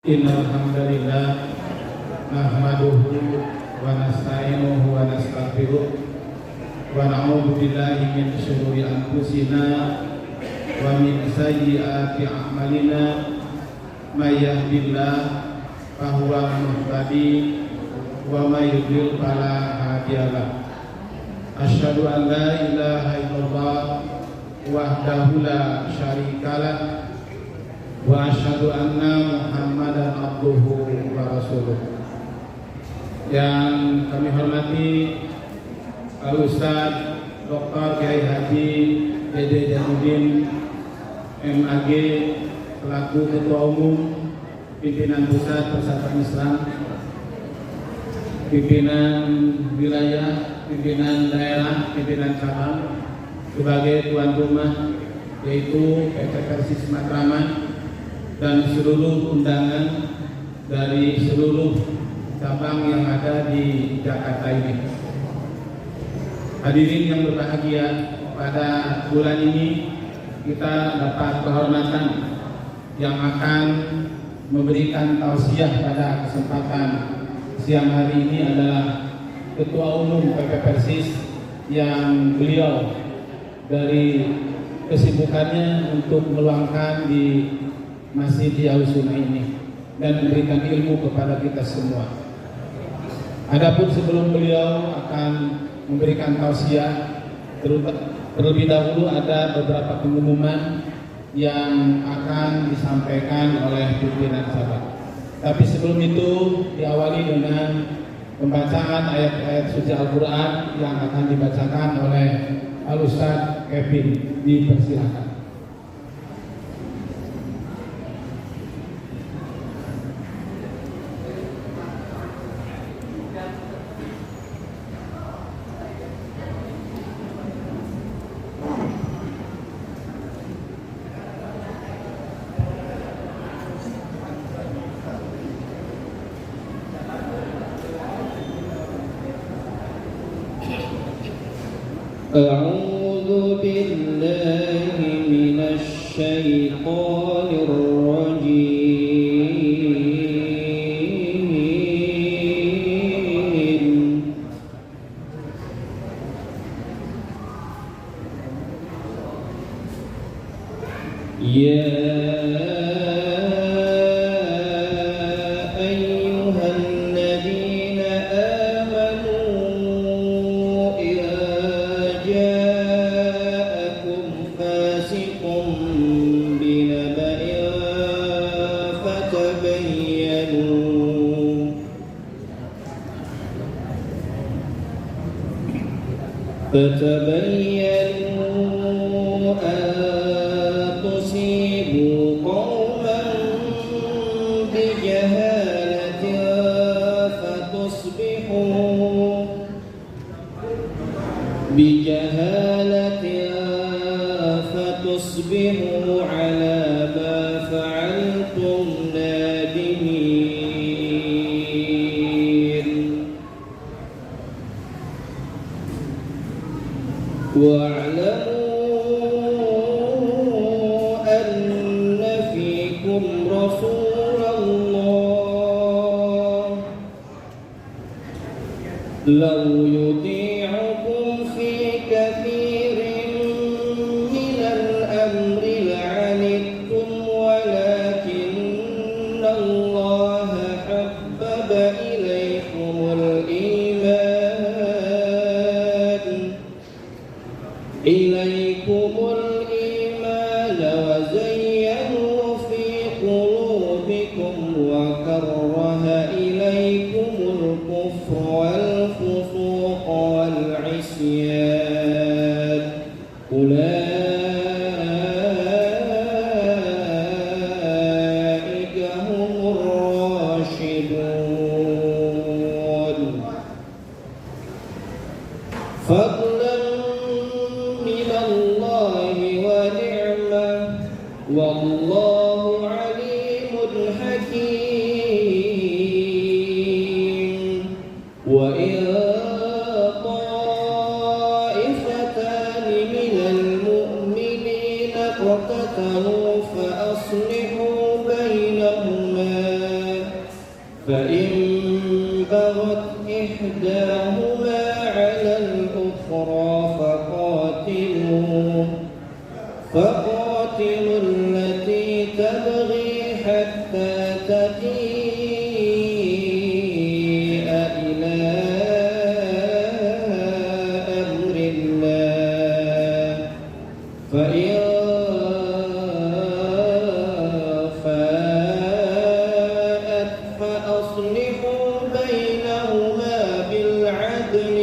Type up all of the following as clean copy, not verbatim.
Innal hamdalillah nahmaduhu wa nasta'inuhu wa nastaghfiruh wa na'udzu billahi min shururi anfusina wa min sayyiati a'malina may yahdihillahu fahuwal muhtadi wa may yudlil fala hadiyalah. Asyhadu an la ilaha illallah wahdahu la syarikalah wa asyhadu anna Muhammadan abduhu wa rasuluh. Yang kami hormati Al-Ustaz Dr. Kiai Haji Dede Jainuddin MAG selaku Ketua Umum Pimpinan Pusat Persatuan Islam, Pimpinan Wilayah, Pimpinan Daerah, Pimpinan Cabang sebagai tuan rumah, yaitu PT Persis Matraman dan seluruh undangan dari seluruh cabang yang ada di Jakarta ini. Hadirin yang berbahagia, pada bulan ini kita dapat kehormatan yang akan memberikan tausiah pada kesempatan siang hari ini adalah Ketua Umum PP Persis yang beliau dari kesibukannya untuk meluangkan di Masjid Al-Sunnah ini dan memberikan ilmu kepada kita semua. Adapun sebelum beliau akan memberikan tausiah, terlebih dahulu ada beberapa pengumuman yang akan disampaikan oleh pimpinan cabang. Tapi sebelum itu diawali dengan pembacaan ayat-ayat suci Al-Quran yang akan dibacakan oleh Al-Ustaz Kevin. Dipersilakan. أعوذ بالله من الشيطان الرجيم. يا أيها الذين آمنوا إذا جاءكم فاسق بنبأ فتبينوا أن تصيبوا قوما بجهالة فتصبحوا على ما فعلتم نادمين. واعلموا أن فيكم رسول الله لو يطيعكم في كثير من الأمر لعنتم ولكن الله حبب إليكم الإيمان وزينه في قلوبكم وكره إليكم الكفر والفسوق والعصيان أولئك هم الراشدون. فضلا من الله ونعمة والله عليم حكيم. وإن طائفتان من المؤمنين اقتتلوا فأصلحوا بينهما فإن بغت إحداهما على الأخرى فقاتلوا التي تبغي حتى تفيء إلى أمر الله فإن فاءت فأصلحوا بينهما بالعدل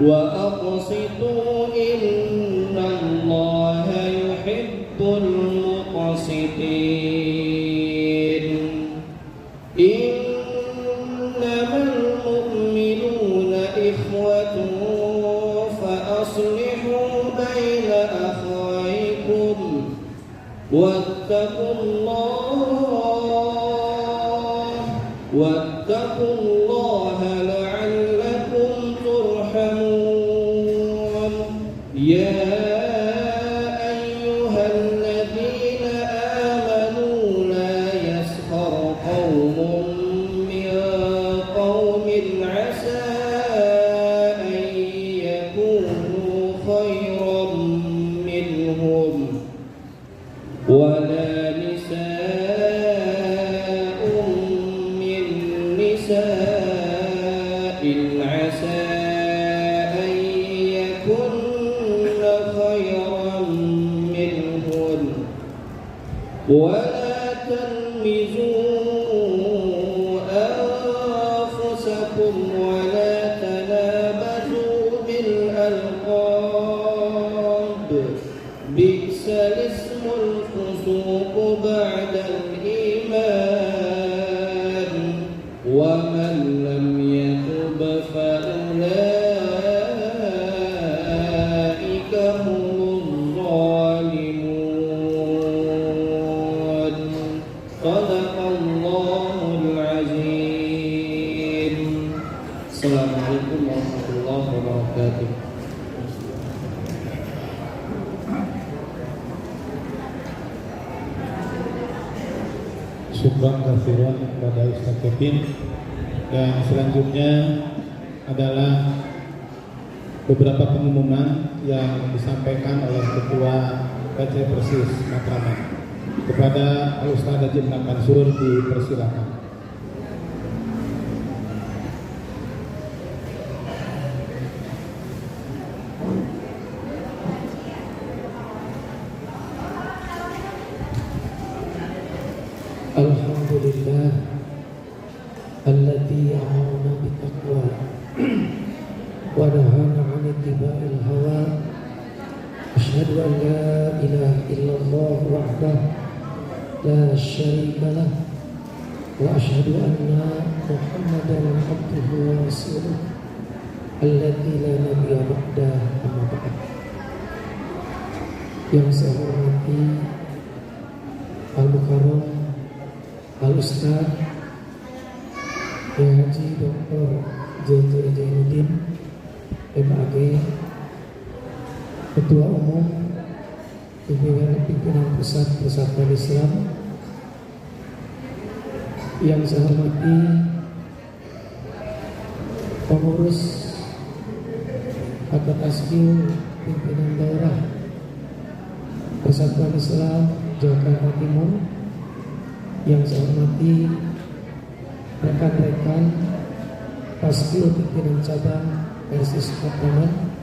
وأقسطوا إن الله يحب المقسطين إنما المؤمنون إخوة فأصلحوا بين أخويكم واتقوا الله لعلكم ترحمون يا أيها الذين آمنوا لا يسخر قوم من قوم عسى أن يكونوا خيرا منهم ولا نساء من نساء عسى أن يكن خيرا منهن ولا تلمزوا أنفسكم ولا تنابزوا بالألقاب بئس الاسم الفسوق بعد الإيمان ومن لم يتب فأولئك هم الظالمون صدق الله العظيم. Assalamualaikum warahmatullahi wabarakatuh. Syukran katsiran kepada Ustaz Kevin. Dan selanjutnya adalah beberapa pengumuman yang disampaikan oleh Ketua PC Persis Matraman. Kepada Ustaz Haji Mansur dipersilakan. Alhamdulillah alladzi amarna bittaqwa wa nahana 'an ittiba'il hawa. Asyhadu an la ilaha illallah wahdahu la syarika lah wa asyhadu anna Muhammadan abduhu wa rasuluh alladzi la nabiyya ba'dahu amma ba'd. Yang saya hormati Al-Mukarram Al-Ustaz Haji Dr. J.J. Zainuddin MAG, Ketua Umum Pimpinan Pusat Persatuan Islam. Yang saya hormati pengurus Akad Asbil Pimpinan Daerah Persatuan Islam Jakarta Timur. Yang saya hormati rekan-rekan Paskil Pimpinan Cabang Persis Matraman,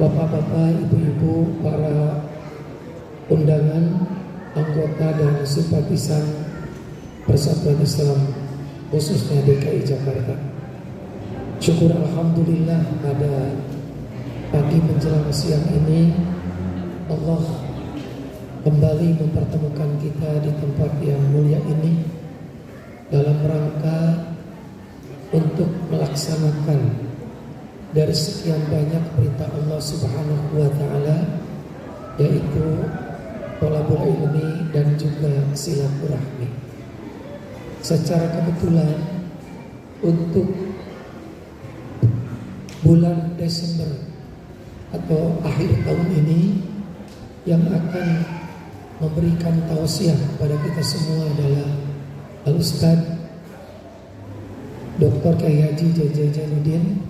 bapak-bapak, ibu-ibu, para undangan, anggota dan simpatisan Persatuan Islam khususnya DKI Jakarta. Syukur alhamdulillah pada pagi menjelang siang ini Allah kembali mempertemukan kita di tempat yang mulia ini dalam rangka untuk melaksanakan dari sekian banyak perintah Allah Subhanahu wa taala, yaitu thalabul ilmi dan juga silaturahmi. Secara kebetulan untuk bulan Desember atau akhir tahun ini yang akan memberikan tausiah kepada kita semua adalah Al-Ustaz Dr. Kyai Haji JJ Jainuddin.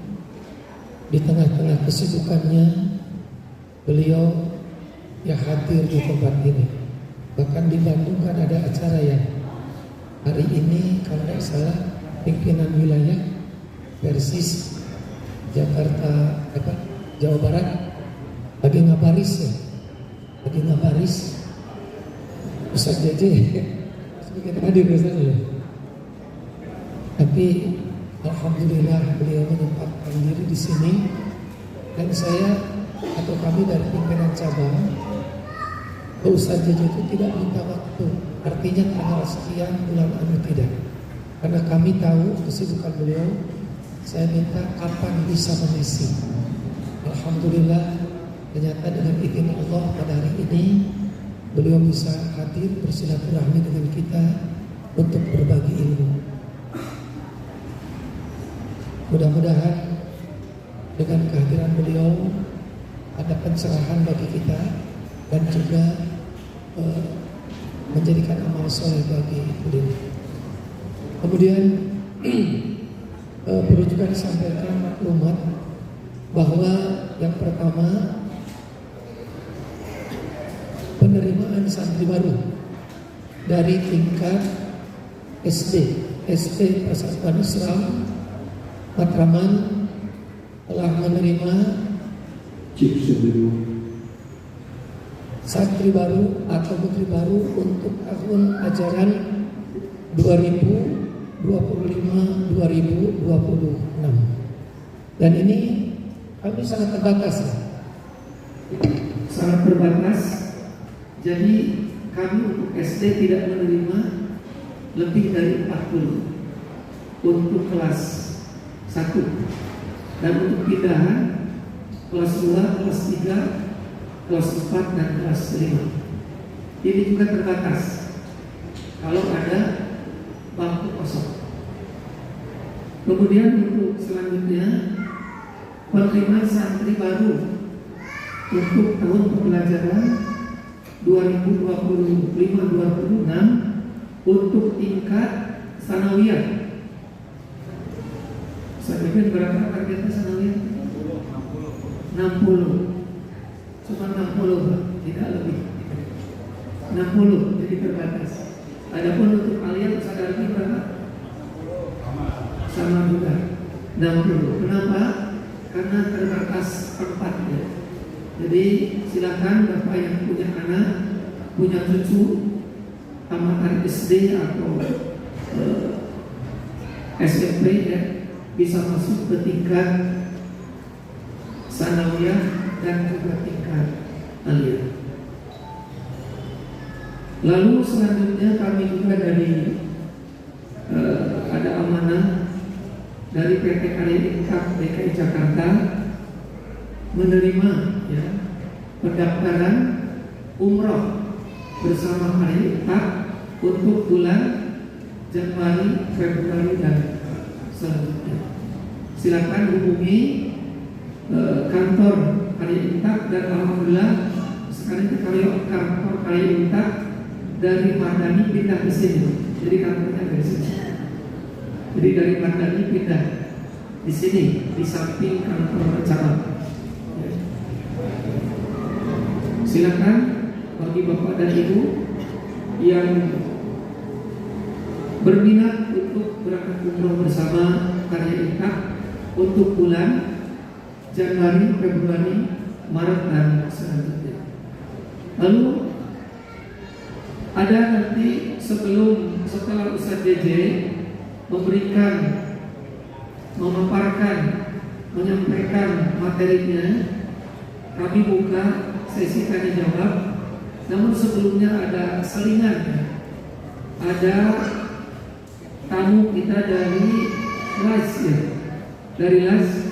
Di tengah-tengah kesibukannya, beliau ya hadir di tempat ini. Bahkan di Bandung kan ada acara yang hari ini kalau tidak salah pimpinan wilayah Persis Jakarta Jawa Barat lagi ngabaris ya, lagi ngabaris. Ustaz JJ sedikit hadir Ustaz ya. Tapi alhamdulillah beliau menyempatkan diri di sini, dan saya atau kami dari pimpinan cabang Ustaz JJ itu tidak minta waktu, artinya tanggal sekian bulan tidak, karena kami tahu kesibukan beliau. Saya minta kapan bisa mengisi. Alhamdulillah ternyata dengan izin Allah pada hari ini beliau bisa hadir bersilaturahmi dengan kita untuk berbagi ilmu. Mudah-mudahan dengan kehadiran beliau ada pencerahan bagi kita dan juga menjadikan amal soleh bagi beliau. Kemudian perlu juga disampaikan maklumat bahwa yang pertama, penerimaan santri baru dari tingkat SD Persatuan Islam Matraman telah menerima santri baru atau menteri baru untuk tahun ajaran 2025-2026. Dan ini kami sangat terbatas ya. Sangat terbatas. Jadi kami untuk SD tidak menerima lebih dari 40 untuk kelas 1, dan untuk pindahan kelas 2, kelas 3, kelas 4 dan kelas 5. Ini juga terbatas kalau ada bangku kosong. Kemudian untuk selanjutnya penerimaan santri baru untuk tahun pembelajaran 2025-2026 untuk tingkat sanawiyah. Saya pikir berapa targetnya sanawiyah? 60. Cuma 60, tidak lebih. 60, jadi terbatas. Adapun untuk aliyah sadar berapa? Sama juga 60. Kenapa? Karena terbatas tempatnya. Jadi silakan Bapak yang punya anak, punya cucu tamatan SD atau SMP ya, bisa masuk ke tingkat sanawiyah dan juga tingkat aliyah. Lalu selanjutnya kami juga dari ada amanah dari PT Karya Infak DKI Jakarta menerima ya pendaftaran umroh bersama Karya Infak untuk bulan Januari, Februari dan selanjutnya. Silakan hubungi kantor Karya Infak, dan alhamdulillah sekarang kantor Karya Infak dari Mardani pindah ke sini. Jadi kantornya dari sini. Jadi dari Mardani pindah di sini, di samping kantor cabang. Silakan bagi Bapak dan Ibu yang berminat untuk berangkat umroh bersama Karya Infak untuk bulan Januari, Februari, Maret dan selanjutnya. Lalu ada nanti setelah Ustaz JJ memberikan, memaparkan, menyampaikan materinya, kami buka sesi tanya jawab. Namun sebelumnya ada selingan, ada tamu kita dari LAS ya, dari LAS,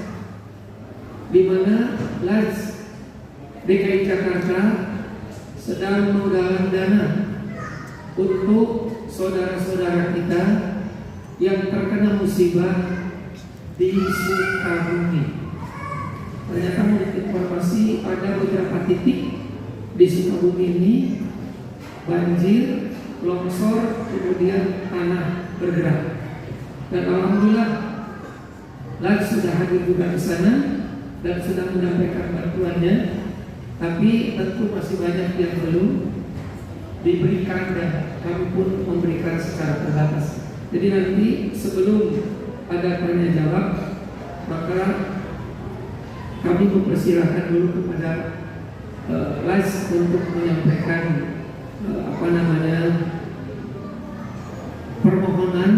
di mana LAS DKI Jakarta sedang menggalang dana untuk saudara-saudara kita yang terkena musibah di Sukabumi. Ternyata menurut informasi ada beberapa titik di Sukabumi ini banjir, longsor, kemudian tanah bergerak. Dan alhamdulillah LAG sudah hadir juga di sana dan sudah menyampaikan bantuannya. Tapi tentu masih banyak yang belum diberikan dan kami pun memberikan secara terbatas. Jadi nanti sebelum ada tanya jawab, maka kami mempersilahkan dulu kepada LAG untuk menyampaikan permohonan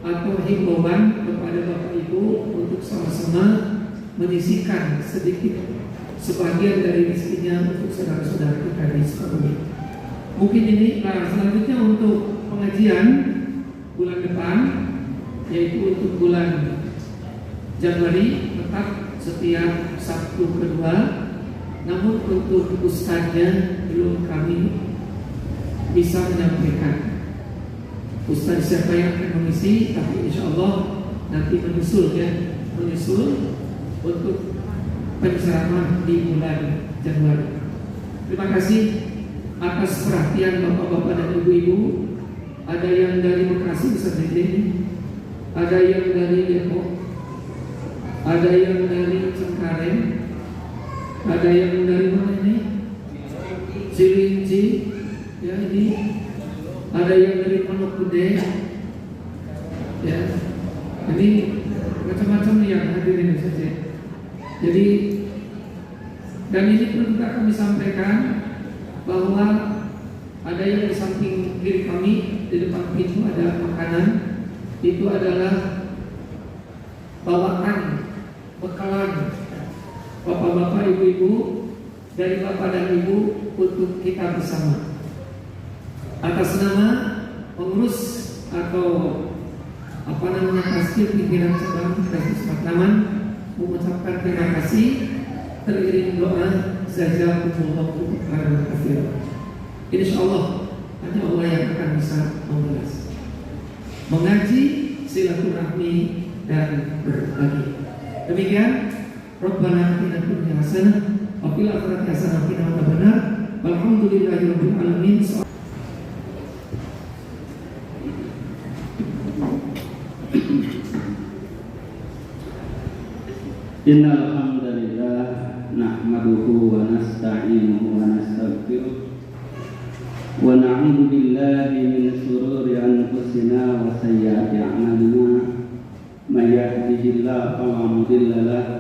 atau himbauan kepada Bapak Ibu untuk sama-sama menyisihkan sedikit sebagian dari rezekinya untuk saudara-saudara kita di Sukabumi. Mungkin ini selanjutnya untuk pengajian bulan depan, yaitu untuk bulan Januari tetap setiap Sabtu kedua. Namun untuk ustaznya belum kami bisa menyampaikan. Ustaz siapa yang akan mengisi, tapi insya Allah nanti menyusul untuk penceramah di bulan Januari. Terima kasih atas perhatian bapak-bapak dan ibu-ibu. Ada yang dari Bekasi bisa jadi, ada yang dari Depok, ada yang dari Cengkareng, ada yang dari mana ini? Cilinci, ya ini. Ada yang dari Pondok Gede, ya. Ini macam-macam yang hadirin saja. Jadi dan ini pun juga kami sampaikan bahwa ada yang di samping kiri kami di depan pintu ada makanan. Itu adalah bawaan bekalan bapak-bapak, ibu-ibu, dari bapak dan ibu untuk kita bersama. Atas nama pengurus atau kasih pimpinan cabang Dasus Matraman mengucapkan terima kasih teriring doa jazakumullahu khairan katsiran. Insyaallah hanya Allah yang akan bisa membalas. Mengaji, silaturahmi dan berbagi. Demikian Rabbana atina fid dunya hasanah wa fil akhirati hasanah wa qina adzabannar. Walhamdulillahirabbil alamin. Innal hamdalillah nahmaduhu wa nasta'inuhu wa nastaghfiruh wa na'udzu billahi min shururi anfusina wa sayyiati a'malina. May yahdihillahu fala mudilla lahu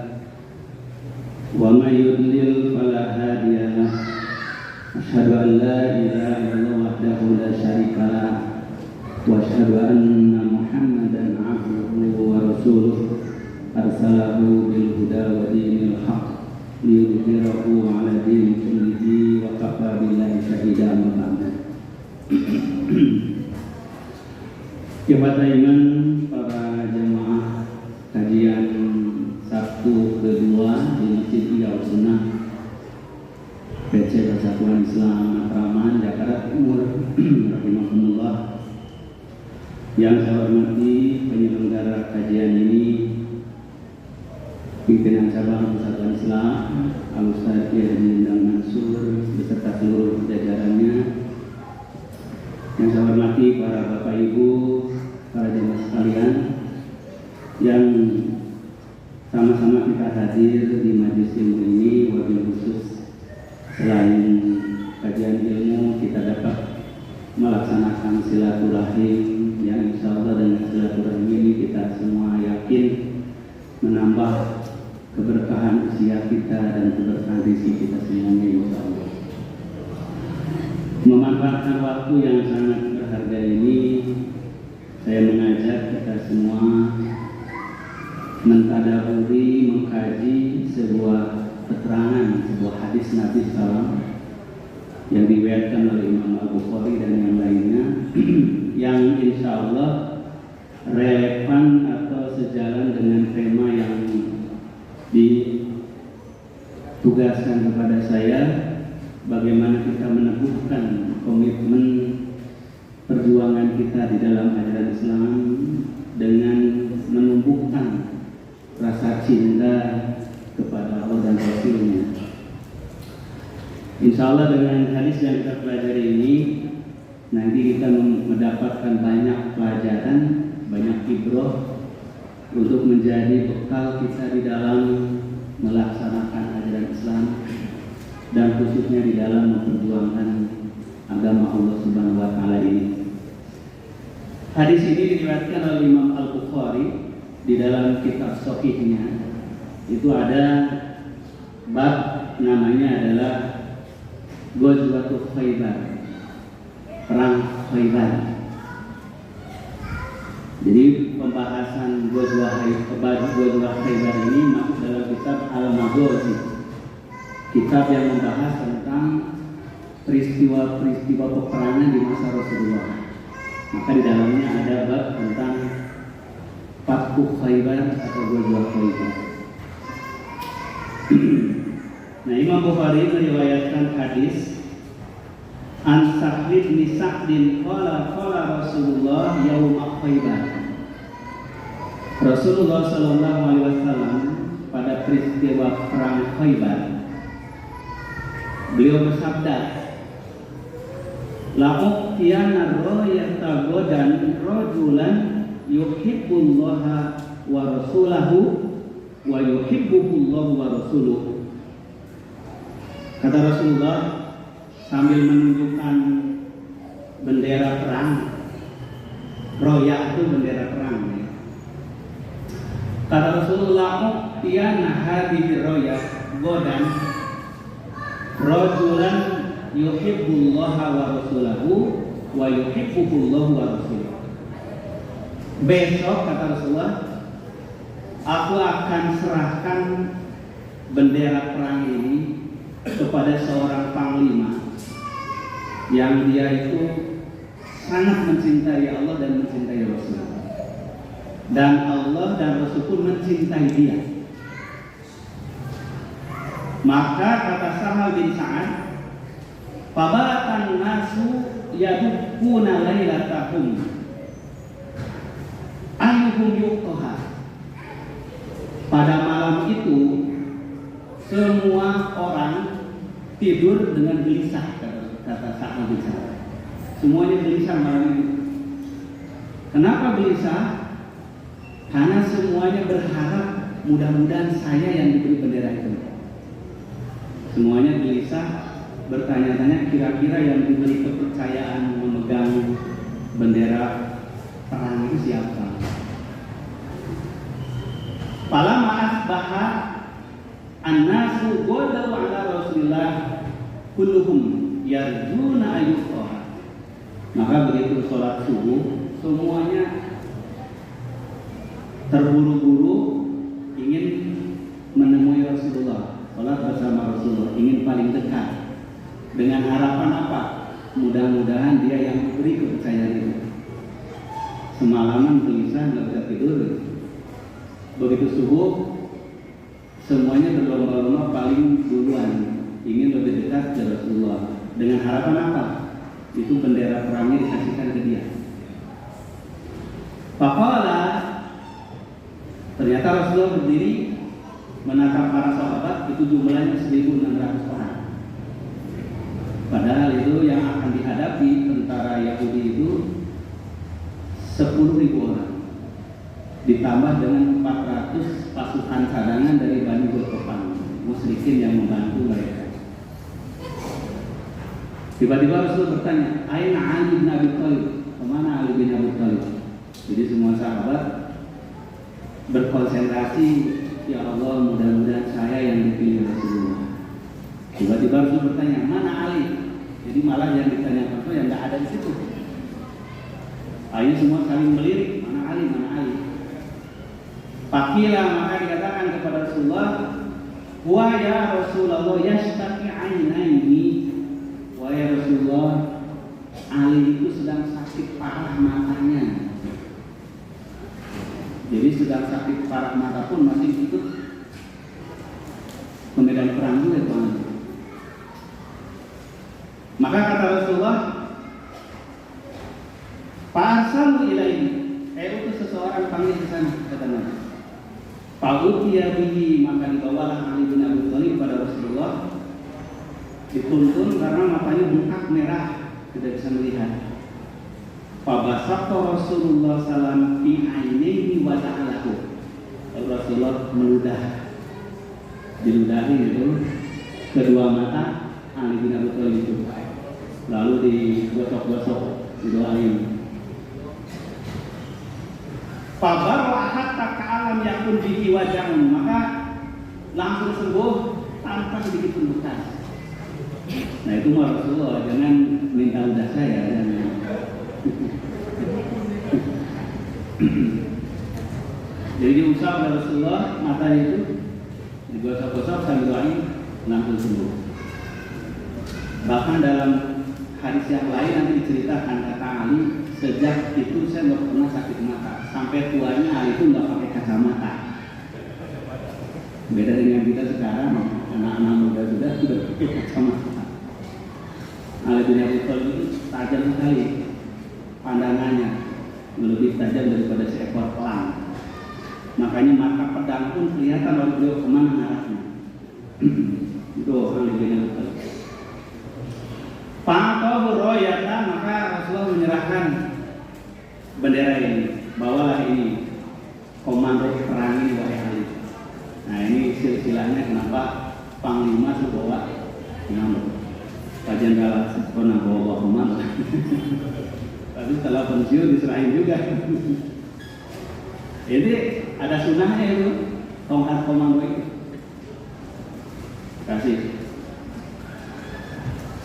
wa may yudlil fala hadiya lahu. Asyhadu an la ilaha illallah wahdahu la syarika lahu wa asyhadu anna Muhammadan 'abduhu wa rasuluh. Arsalahu bil huda wa dinil haq liyudhhirahu 'ala dini kullihi wa kafa billahi shahida. Jemaah iman, para jemaah kajian Sabtu kedua di Masjid Iyal Sunnah PC Persatuan Islam Matraman Jakarta Timur, rahimahumullah. Yang saya hormati penyelenggara kajian ini, pimpinan cabang Persatuan Islam Al-Ustaz Kiai Endang Mansur beserta seluruh jajarannya. Yang saya hormati para bapak ibu, para jemaah sekalian yang sama-sama kita hadir di majelis ilmu ini. Wabil khusus selain kajian ilmu, kita dapat melaksanakan silaturahim yang insya Allah dengan silaturahim ini kita semua yakin menambah keberkahan usia kita dan keberkahan rezeki kita semuanya insya Allah. Memanfaatkan waktu yang sangat berharga ini, saya mengajak kita semua mentadaburi, mengkaji sebuah keterangan, sebuah hadis Nabi SAW yang diriwayatkan oleh Imam Al-Bukhari dan yang lainnya yang insya Allah relevan atau sejalan dengan tema yang ditugaskan kepada saya, bagaimana kita meneguhkan komitmen perjuangan kita di dalam ajaran Islam dengan menumbuhkan rasa cinta kepada Allah dan Rasul-Nya. Insya Allah dengan hadis yang kita pelajari ini nanti kita mendapatkan banyak pelajaran, banyak ibrah untuk menjadi bekal kita di dalam melaksanakan ajaran Islam dan khususnya di dalam memperjuangkan agama Allah Subhanahu wa taala ini. Hadis ini diriwayatkan oleh Imam Al-Bukhari di dalam kitab Shahihnya. Itu ada bab namanya adalah Ghazwatul Khaybar, perang Khaybar. Jadi pembahasan Ghazwah Khaybar ini masuk dalam kitab Al-Maghazi, kitab yang membahas tentang peristiwa-peristiwa peperangan di masa Rasulullah. Maka di dalamnya ada bab tentang Fathu Khaybar atau Ghazwah Khaybar. Nah, Imam Bukhari meriwayatkan hadis An Sahl bin Sa'din qala Rasulullah yaum Khaybar. Rasulullah sallallahu alaihi wasallam pada peristiwa perang Khaybar beliau bersabda, la uqtiyana rayata godan rajulan yuhibbullaha wa rasulahu wa yuhibbuhullahu wa rasuluhu. Kata Rasulullah sambil menunjukkan bendera perang. Roya itu bendera perang ya. Kata Rasulullah, "Tiana hadhihi roya godan rajulan yuhibbullaha wa rasulahu wa yuhibbuhullahu wa rasuluhu." Besok kata Rasulullah, aku akan serahkan bendera perang ini kepada seorang panglima yang dia itu sangat mencintai Allah dan mencintai Rasul, dan Allah dan Rasul pun mencintai dia. Maka kata Sahal bin Sa'ad, "Fabatan nasu yadukuna lailatahum ayyuhum yuqtaha." Pada malam itu semua orang tidur dengan gelisah, kata Sa'ad bin Sa'ad. Semuanya gelisah malam itu. Kenapa gelisah? Karena semuanya berharap mudah-mudahan saya yang diberi bendera itu. Semuanya gelisah, bertanya-tanya kira-kira yang diberi kepercayaan memegang bendera perang itu siapa? Falamma asbaha an-nasu ghadaw ala Rasulillah kulluhum yarjuna ayyuqaha. Maka begitu sholat subuh, semuanya terburu-buru ingin menemui Rasulullah, sholat bersama Rasulullah, ingin paling dekat. Dengan harapan apa? Mudah-mudahan dia yang diberi kepercayaan itu. Semalaman gelisah, nggak bisa tidur. Begitu subuh, semuanya berlomba-lomba paling duluan ingin lebih dekat ke Rasulullah. Dengan harapan apa? Itu bendera perangnya dikasihkan ke dia. Faqala, ternyata Rasulullah berdiri menatap para sahabat, itu jumlahnya 1.600 orang. Padahal itu yang akan dihadapi tentara Yahudi itu 10.000 orang. Ditambah dengan 400 pasukan cadangan dari Bani Ghafafan, musyrikin yang membantu mereka. Tiba-tiba Rasul bertanya, "Aina Ali bin Abi Thalib?" Kemana Ali bin Abi Thalib? Jadi semua sahabat berkonsentrasi, ya Allah mudah-mudahan saya yang dipilih Rasulullah. Tiba-tiba Rasul bertanya, "Mana Ali?" Jadi malah yang ditanyakan itu yang nggak ada di situ. Ayo semua saling melirik, mana Ali, mana Ali. Fakila, maka dikatakan kepada Rasulullah, "Wa ya Rasulullah yashtaki ainaini." Wahai Rasulullah, Ali itu sedang sakit parah matanya. Jadi sedang sakit parah mata pun masih ikut ke medan perang juga, Tuhan. Maka kata Rasulullah, "Fa'arsalu ilaihi." Utus seseorang panggil ke sana, kata Nabi. Fa'utiya bihi, maka dibawalah Ali bin Abi Thalib pada Rasulullah. dituntun karena matanya bengkak merah, tidak bisa melihat. Fabasaqta Rasulullah SAW fi ainihi wa ta'alahu. Rasulullah meludah, diludahi itu kedua mata Ali bin Abi Thalib itu, lalu digosok-gosok, didoain. Fabarra hatta ka'alam yakun bihi wajahun, maka langsung sembuh tanpa sedikit pun bekas. Nah itu mah Rasulullah, jangan minta ludah saya. Jadi diusap oleh Rasulullah, mata itu digosok-gosok sambil doain, langsung sembuh. Bahkan dalam hadis yang lain nanti diceritakan, kata Ali, sejak itu saya nggak pernah sakit mata, sampai tuanya Ali itu nggak pakai kacamata. Beda dengan kita sekarang, anak-anak muda sudah pakai kacamata. Ali bin Abi Thalib itu tajam sekali pandangannya, lebih tajam daripada seekor pelang. Makanya mata pedang pun kelihatan oleh beliau kemana arahnya. Itu Ali bin Abi Thalib. Fa'atahu royata, maka Rasulullah menyerahkan bendera ini, bawalah ini, komando perang ini wahai Ali. Nah ini silsilahnya kenapa Panglima itu bawa komando, Pak Jenderal pernah bawa komando. Tapi setelah pensiun diserahin juga. Jadi ada sunnahnya itu, tongkat komando itu. Kasih.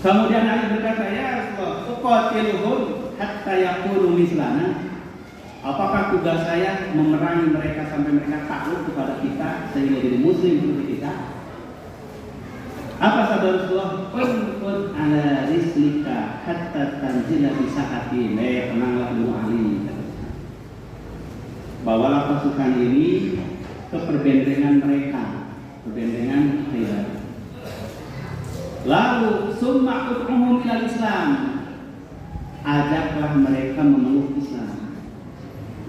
Kemudian Ali berkata, ya Rasulullah, uqatiluhum hatta yaqulu mislana. Apakah tugas saya memerangi mereka sampai mereka takluk kepada kita sehingga jadi muslim seperti kita? Apa sabda Rasulullah? Qul ala rislika hatta tanzila bi sahati. Tenanglah dulu Ali. Bawalah pasukan ini ke perbendengan mereka, perbendengan Khaybar. Lalu summa ud'uhum ilal Islam, ajaklah mereka memeluk Islam.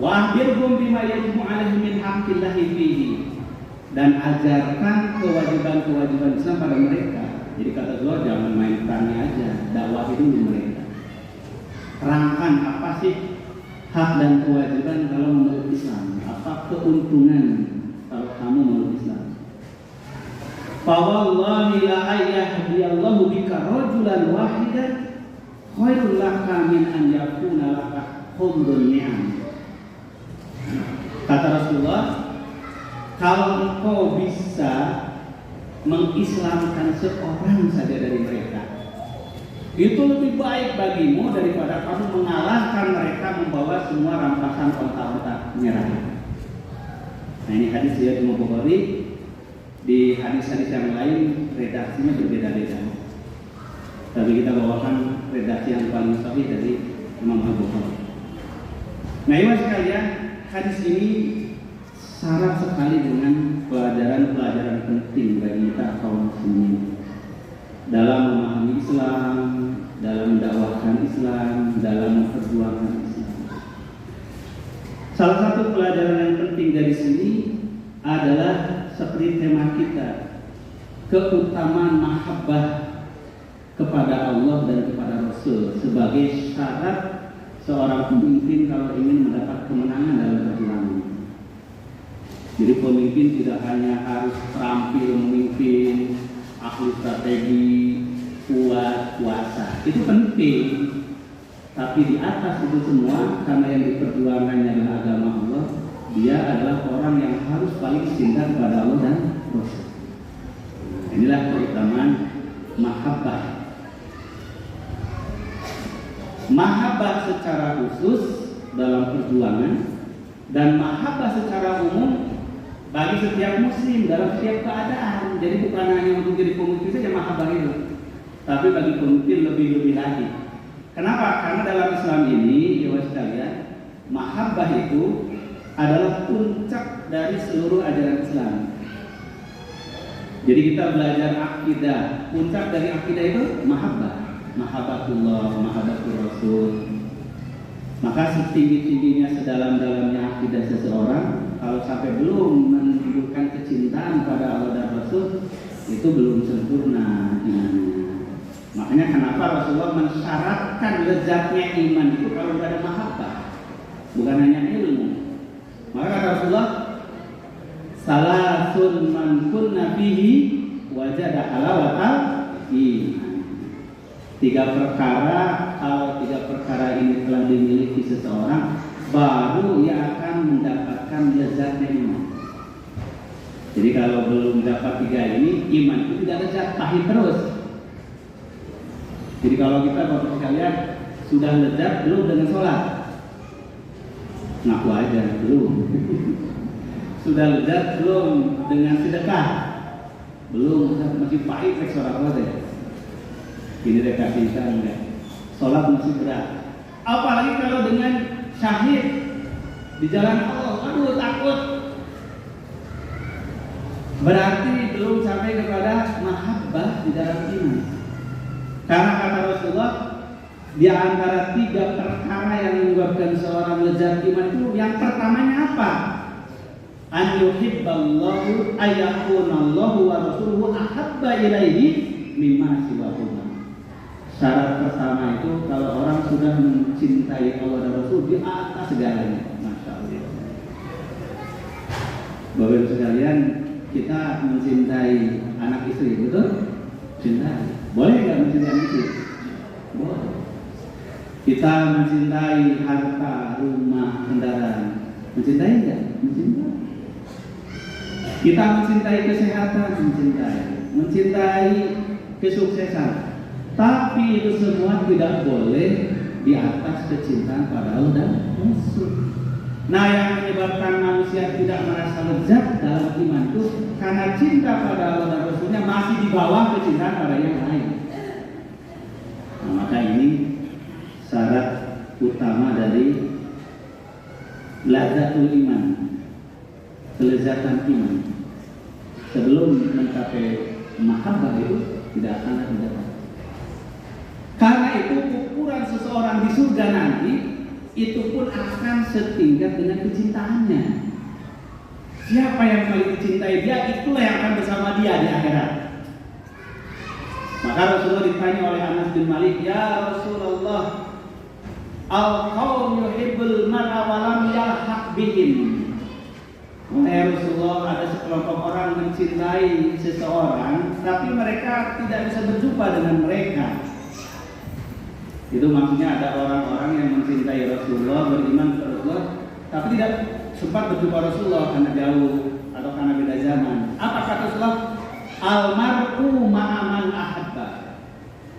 Wa akhbirhum bima yajibu alaihi min haqqillahi fihi, dan ajarkan kewajiban-kewajiban Islam pada mereka. Jadi kata Allah, jangan main perangnya aja, dakwah dulu mereka. Terangkan apa sih hak dan kewajiban kalau memeluk Islam, apa keuntungan kalau kamu memeluk Islam. Fawallahi la ayahdiyallahu bika rajulan wahidan khairul laka min an yakuna laka humrun ni'am. Kata Rasulullah, kalau engkau bisa mengislamkan seorang saja dari mereka, itu lebih baik bagimu daripada kamu mengalahkan mereka membawa semua rampasan onta-onta merah. Nah ini hadis riwayat Imam Bukhari. Di hadis-hadis yang lain redaksinya berbeda-beda, tapi kita bawakan redaksi yang paling sahih dari Imam Bukhari. Nah ibu sekalian, hadis ini syarat sekali dengan pelajaran-pelajaran penting bagi kita kaum muslimin dalam memahami Islam, dalam mendakwahkan Islam, dalam memperjuangkan Islam. Salah satu pelajaran yang penting dari sini adalah seperti tema kita, keutamaan mahabbah kepada Allah dan kepada Rasul sebagai syarat seorang pemimpin kalau ingin mendapat kemenangan dalam perjuangan. Jadi pemimpin tidak hanya harus terampil memimpin, ahli strategi, kuat, kuasa, itu penting. Tapi di atas itu semua, karena yang diperjuangkannya adalah agama Allah, dia adalah orang yang harus paling cinta kepada Allah dan Rasul. Inilah keutamaan mahabbah. Mahabbah secara khusus dalam perjuangan dan mahabbah secara umum bagi setiap muslim dalam setiap keadaan. Jadi bukan hanya untuk jadi pemimpin saja mahabbah itu, tapi bagi pemimpin lebih-lebih lagi. Kenapa? Karena dalam Islam ini, ya sekalian, mahabbah itu adalah puncak dari seluruh ajaran Islam. Jadi kita belajar akidah, puncak dari akidah itu mahabbah, mahabbatullah, mahabbatur Rasul. Maka setinggi-tingginya, sedalam-dalamnya akidah seseorang, kalau sampai belum menimbulkan kecintaan pada Allah dan Rasul, itu belum sempurna imannya. Makanya kenapa Rasulullah mensyaratkan lezatnya iman itu kalau tidak ada mahabbah, bukan hanya ilmu. Maka kata Rasulullah, salasun man kunna fihi wajada halawatal iman. 3 perkara, kalau 3 perkara ini telah dimiliki seseorang, baru ia akan mendapatkan lezatnya iman. Jadi kalau belum dapat 3 ini, iman itu tidak lezat, pahit terus. Jadi kalau kita Bapak sekalian sudah lezat belum dengan sholat? Ngaku aja belum. Sudah lezat belum dengan sedekah? Belum, masih pahit rek sholat ya. Ini rek cinta enggak. Sholat masih berat. Apalagi kalau dengan syahid di jalan Allah, aduh takut. Berarti belum sampai kepada mahabbah di dalam iman. Karena kata Rasulullah, di antara 3 perkara yang menyebabkan seorang lezat iman itu, yang pertamanya apa? An yuhibballahu ayyakunallahu wa rasuluhu ahabba ilaihi mimma siwahuma. Syarat pertama itu kalau orang sudah mencintai Allah dan Rasul di atas segalanya. Masya Allah. Bapak Ibu sekalian, kita mencintai anak istri, betul? Cintai. Boleh nggak mencintai anak istri? Boleh. Kita mencintai harta, rumah, kendaraan. Mencintai nggak? Mencintai. Kita mencintai kesehatan, mencintai. Mencintai kesuksesan. Tapi itu semua tidak boleh di atas kecintaan pada Allah dan Rasul. Nah, yang menyebabkan manusia tidak merasa lezat dalam iman itu karena cinta pada Allah dan Rasulnya masih di bawah kecintaan pada yang lain. Nah, maka ini syarat utama dari lazatul iman, kelezatan iman. Sebelum mencapai mahabbah itu tidak akan dapat. Karena itu ukuran seseorang di surga nanti itu pun akan setingkat dengan kecintaannya. Siapa yang paling dicintai dia, itulah yang akan bersama dia di akhirat. Maka Rasulullah ditanya oleh Anas bin Malik, ya Rasulullah, al-qaum yuhibbul mar'a wa lam yalhaq bihim. Ya Rasulullah, ada sekelompok orang mencintai seseorang, tapi mereka tidak bisa berjumpa dengan mereka. Itu maksudnya ada orang-orang yang mencintai Rasulullah, beriman kepada Rasulullah, tapi tidak sempat berjumpa Rasulullah karena jauh atau karena beda zaman. Apa kata Rasulullah? Almar'u ma'aman ahabba.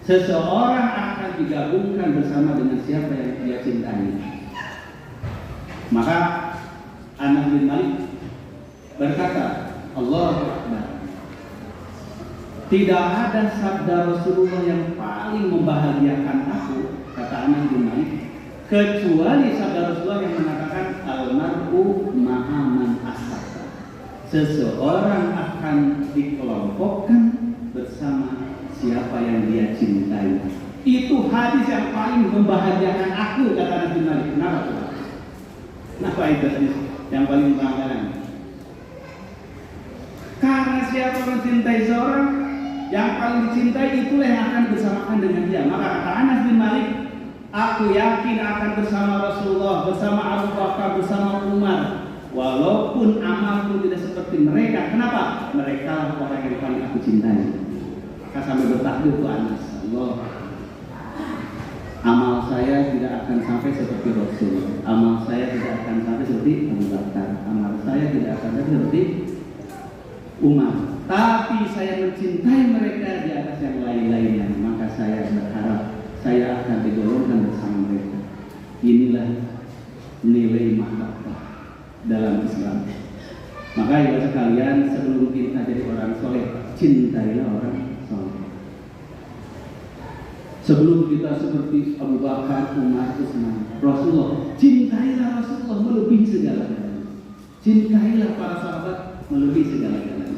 Seseorang akan digabungkan bersama dengan siapa yang dia cintai. Maka Anas bin Malik berkata, Allahu Akbar. Tidak ada sabda Rasulullah yang paling membahagiakan aku, kata Anas bin Malik, kecuali sabda Rasulullah yang mengatakan almar'u ma'aman ahabba. Seseorang akan dikelompokkan bersama siapa yang dia cintai. Itu hadis yang paling membahagiakan aku, kata Anas bin Malik. Kenapa? Kenapa itu hadis yang paling membahagiakan? Karena siapa mencintai seorang, yang paling dicintai itulah yang akan bersamakan dengan dia. Maka kata Anas bin Malik, aku yakin akan bersama Rasulullah, bersama Abu Bakar, bersama Umar, walaupun amalku tidak seperti mereka. Kenapa? Mereka orang yang paling aku cintai. Maka sampai bertakbir tuh Anas, Allah, amal saya tidak akan sampai seperti Rasul, amal saya tidak akan sampai seperti Abu Bakar, amal saya tidak akan sampai seperti Umar. Tapi saya mencintai mereka di atas yang lain-lainnya. Maka saya berharap saya akan digolongkan bersama mereka. Inilah nilai mahabbah dalam Islam. Maka ibu sekalian, sebelum kita jadi orang soleh, cintailah orang soleh. Sebelum kita seperti Abu Bakar, Umar, Utsman, Rasulullah, cintailah Rasulullah melebihi segala-galanya. Cintailah para sahabat melebihi segala-galanya.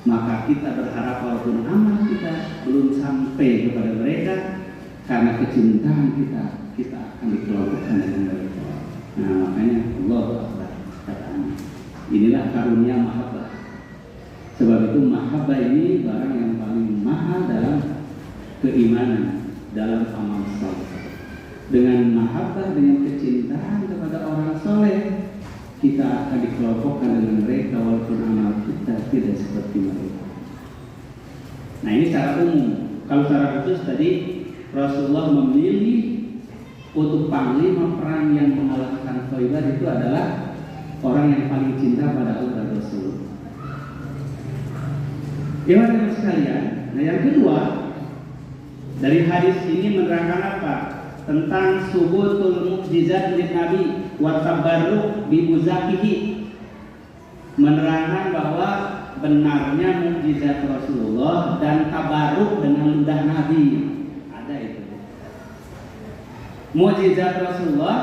Maka kita berharap walaupun amal kita belum sampai kepada mereka, karena kecintaan kita akan dikelompokkan dengan mereka. Nah, makanya Allah Akbar katakan, inilah karunia mahabbah. Sebab itu mahabbah ini barang yang paling mahal dalam keimanan dalam amal saleh. Dengan mahabbah, dengan kecintaan kepada orang soleh, kita akan dikelompokkan dengan mereka walaupun amal kita tidak seperti mereka. Nah, ini secara umum. Kalau secara khusus tadi Rasulullah memilih untuk panglima perang yang mengalahkan Khaybar itu adalah orang yang paling cinta pada Allah dan Rasul. Teman-teman sekalian, nah yang kedua dari hadis ini menerangkan apa? Tentang subutul mukjizat milik Nabi wa tabarruk bi muzakihi, menerangkan bahwa benarnya mukjizat Rasulullah dan tabarruk dengan ludah Nabi. Ada itu. Mukjizat Rasulullah,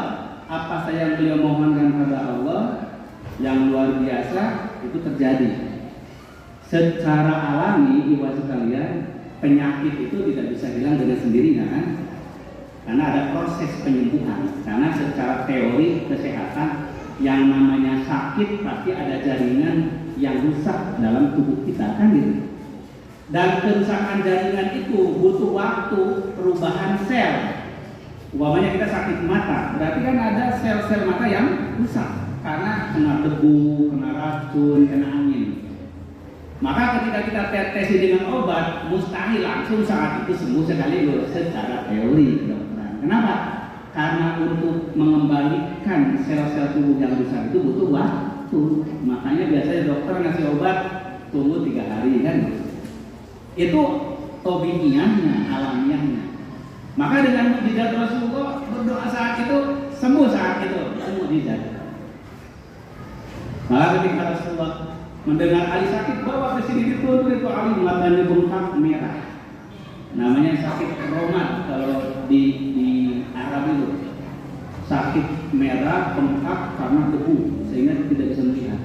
apa saja yang beliau mohonkan kepada Allah yang luar biasa itu terjadi. Secara alami, ibu sekalian, penyakit itu tidak bisa hilang dengan sendirinya kan? Karena ada proses penyembuhan. Karena secara teori kesehatan yang namanya sakit pasti ada jaringan yang rusak dalam tubuh kita kan gitu. Dan kerusakan jaringan itu butuh waktu perubahan sel. Umpamanya kita sakit mata, berarti kan ada sel-sel mata yang rusak karena kena debu, kena racun, kena angin. Maka ketika kita tesi dengan obat, mustahil langsung saat itu sembuh sekaligus secara teori kedokteran. Kenapa? Karena untuk mengembalikan sel-sel tubuh yang rusak itu butuh waktu. Makanya biasanya dokter ngasih obat tunggu 3 hari kan? Itu tabiiyahnya, alamiahnya. Maka dengan mukjizat Rasulullah berdoa saat itu sembuh saat itu, mukjizat. Maka ketika Rasulullah mendengar Ali sakit, bawa ke sini dituntut itu Ali matanya bengkak merah. Namanya sakit romat kalau di Arab itu. Sakit merah bengkak karena debu sehingga tidak bisa melihat.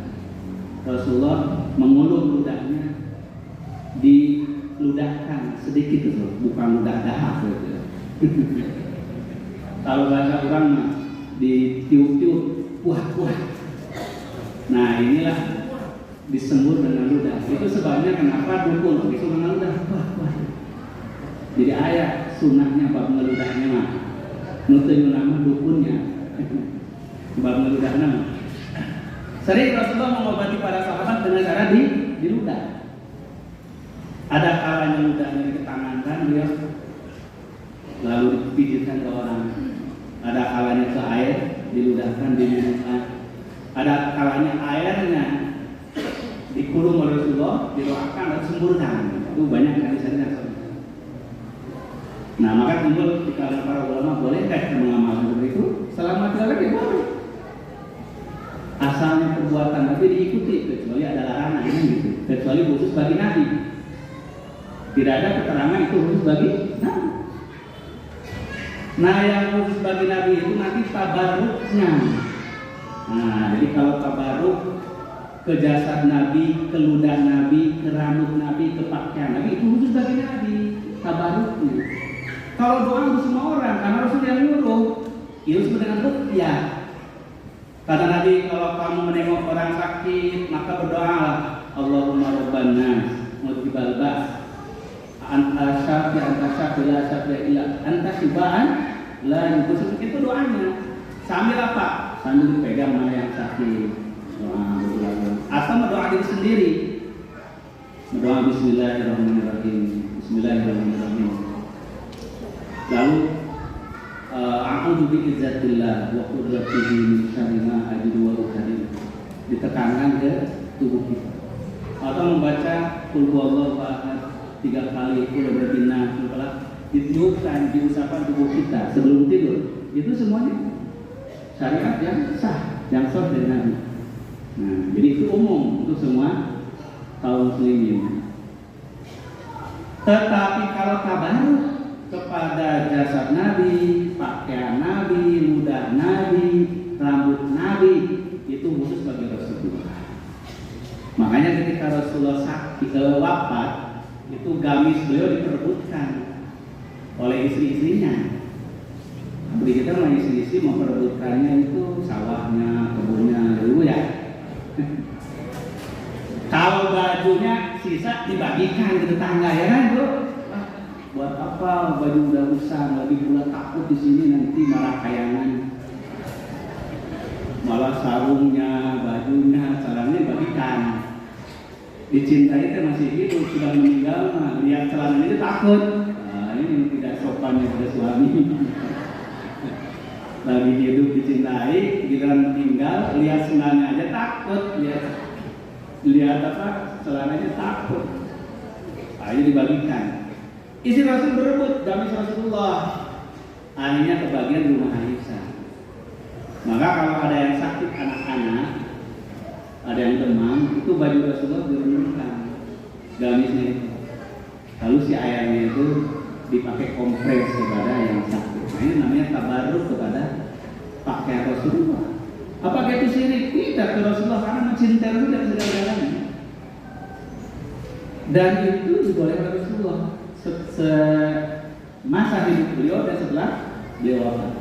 Rasulullah mengulur ludahnya, diludahkan sedikit itu, bukan ludah dahak gitu. Kalau bahasa orang mah ditiup-tiup, puah-puah. Nah inilah disembur dengan ludah. Itu sebabnya kenapa dukun disuruh dengan ludah, puah-puah. Jadi ayat sunahnya bab ngeludahnya mah, nutuin nama dukunnya, bab ngeludahnya mah. Sering Rasulullah mengobati para sahabat dengan cara diludah. Ada kalanya ludahnya diketangankan beliau, lalu dipijitkan ke orang. Ada kalanya ke air diludahkan, diminumkan. Ada kalanya airnya dikulung oleh Rasulullah, didoakan dan sempurna. Itu banyak hadis-hadisnya. Nah maka timbul di kalangan para ulama, bolehkah kita mengamalkan seperti itu? Selama tidak lagi boleh. Asalnya perbuatan Nabi diikuti kecuali ada larangan gitu. Kecuali khusus bagi Nabi. Tidak ada keterangan itu khusus bagi Nabi. Nah yang khusus bagi Nabi itu nanti tabarruknya. Nah jadi kalau tabarruk ke jasad Nabi, ke ludah Nabi, ke rambut Nabi, ke pakaian Nabi, itu khusus bagi Nabi. Tabarruknya. Kalau doa untuk semua orang, karena Rasul yang nyuruh, itu disebut dengan ruqyah. Kata Nabi, kalau kamu menengok orang sakit, maka berdoalah, Allahumma rabban nas, mujibal ba's, anta syafi, la syafi illa anta syifaan, la yubus. Itu doanya. Sambil apa? Sambil dipegang mana yang sakit. Doa berulang-ulang. Atau mendoa diri sendiri. Berdoa Bismillahirrahmanirrahim. Bismillahirrahmanirrahim. Lalu a'udzu bi'izzatillah wa qudratihi min syarri ma ajidu wa ukhadi. Ditekankan ke tubuh kita. Atau membaca qul huwallahu ahad 3 kali, qul huwallahu ahad, ditiupkan di usapan tubuh kita sebelum tidur. Itu semuanya syariat yang sah, yang sah dari Nabi. Nah, jadi itu umum untuk semua kaum muslimin. Tetapi kalau tabarruk kepada jasad Nabi, pakaian Nabi, ludah Nabi, rambut Nabi, itu khusus bagi Rasulullah. Makanya ketika Rasulullah sakit wafat, itu gamis beliau diperebutkan oleh istri-istrinya. Beli kita mah istri-istri memperebutkannya itu sawahnya, kebunnya dulu ya. Kalau bajunya sisa dibagikan ke tetangga ya kan bro. buat apa baju udah usang, lagi pula takut di sini nanti marah kayangan. Malah sarungnya, bajunya, celananya bagikan. Dicintai itu masih hidup, sudah meninggal, nah, lihat celananya itu takut. Nah, ini tidak sopannya pada suami. Lagi hidup dicintai, giliran meninggal, lihat celananya aja takut, lihat apa, celananya takut. Nah, ini dibagikan. Istri Rasul berebut, gamis Rasulullah. Akhirnya kebagian rumah Aisyah. Maka kalau ada yang sakit anak-anak, ada yang demam, itu baju Rasulullah direnungkan, gamisnya itu. Lalu si ayahnya itu dipakai kompres kepada yang sakit. Nah, ini namanya tabarruk kepada pakaian Rasulullah. Apakah itu syirik? Tidak, ke Rasulullah karena mencintai Rasulullah segala-galanya. Dan itu dibolehkan Rasulullah semasa hidup beliau dan setelah beliau wafat.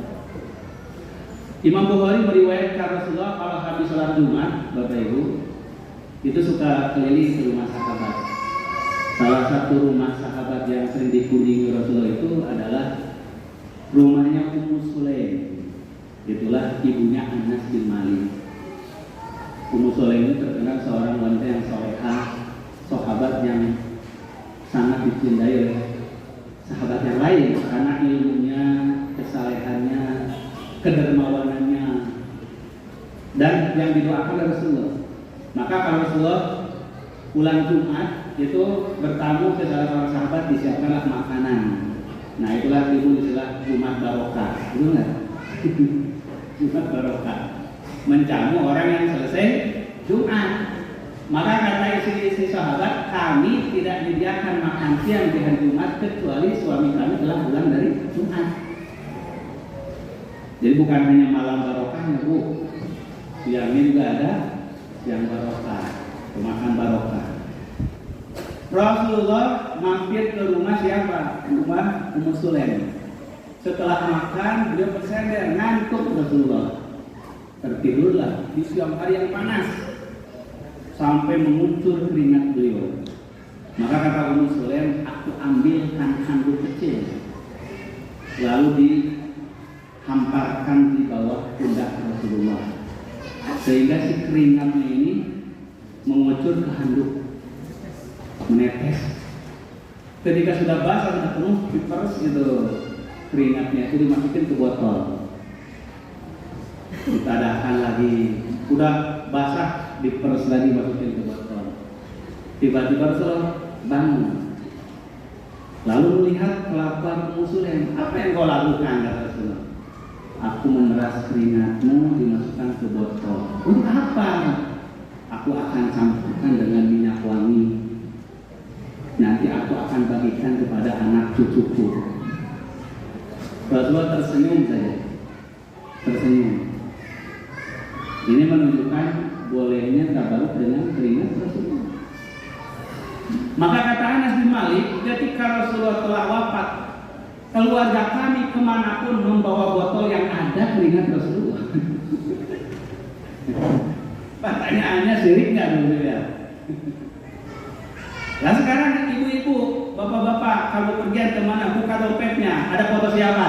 Imam Bukhari meriwayatkan Rasulullah kalau habis sholat Jumat, Bapak Ibu, itu suka keliling ke rumah sahabat. Salah satu rumah sahabat yang sering dikunjungi Rasulullah itu adalah rumahnya Ummu Sulaim. Itulah ibunya Anas bin Malik. Ummu Sulaim itu terkenal seorang wanita yang salehah, sahabat yang sangat dicintai oleh sahabat yang lain karena ilmunya, kesalehannya, kedermawanannya, dan yang didoakan oleh Rasulullah. Maka kalau Rasulullah pulang Jumat itu bertamu ke salah seorang sahabat, disiapkanlah makanan. Nah, itulah ibu istilah Jumat Barokah, betul nggak? Jumat Barokah, menjamu orang yang selesai Jumat. Maka kata istri sahabat, kami tidak menyediakan makan siang di hari Jumat kecuali suami kami telah pulang dari Jumat. Jadi bukan hanya malam barokahnya, Bu, siangnya juga ada siang barokah, makan barokah. Rasulullah mampir ke rumah siapa? Rumah Ummu Sulaim. Setelah makan, beliau bersandar, ngantuk Rasulullah. Tertidurlah di siang hari yang panas sampai mengucur keringat beliau. Maka kata Ummu Sulaim, aku ambilkan handuk kecil, lalu dihamparkan di bawah pundak Rasulullah, sehingga si keringatnya ini mengucur ke handuk, menetes. Ketika sudah basah, sudah penuh, diperes gitu keringatnya, itu dimasukin ke botol, ditadahkan lagi, udah basah, diperes lagi, masukin ke botol. Tiba-tiba Rasulullah bangun, lalu melihat kelakuan Ummu Sulaim. Apa yang kau lakukan, kata Rasulullah? Aku memeras keringatmu, dimasukkan ke botol. Untuk apa? Aku akan campurkan dengan minyak wangi. Nanti aku akan bagikan kepada anak cucuku. Rasulullah tersenyum saja, tersenyum. Ini menunjukkan bolehnya tabarruk dengan keringat Rasulullah. Maka kata Anas bin Malik, ketika Rasulullah telah wafat, keluarga kami kemanapun membawa botol yang ada keringat Rasulullah. Pertanyaannya syirik nggak dulu ya? Nah sekarang ibu-ibu, bapak-bapak, kalau pergian kemana, buka dompetnya, ada foto siapa?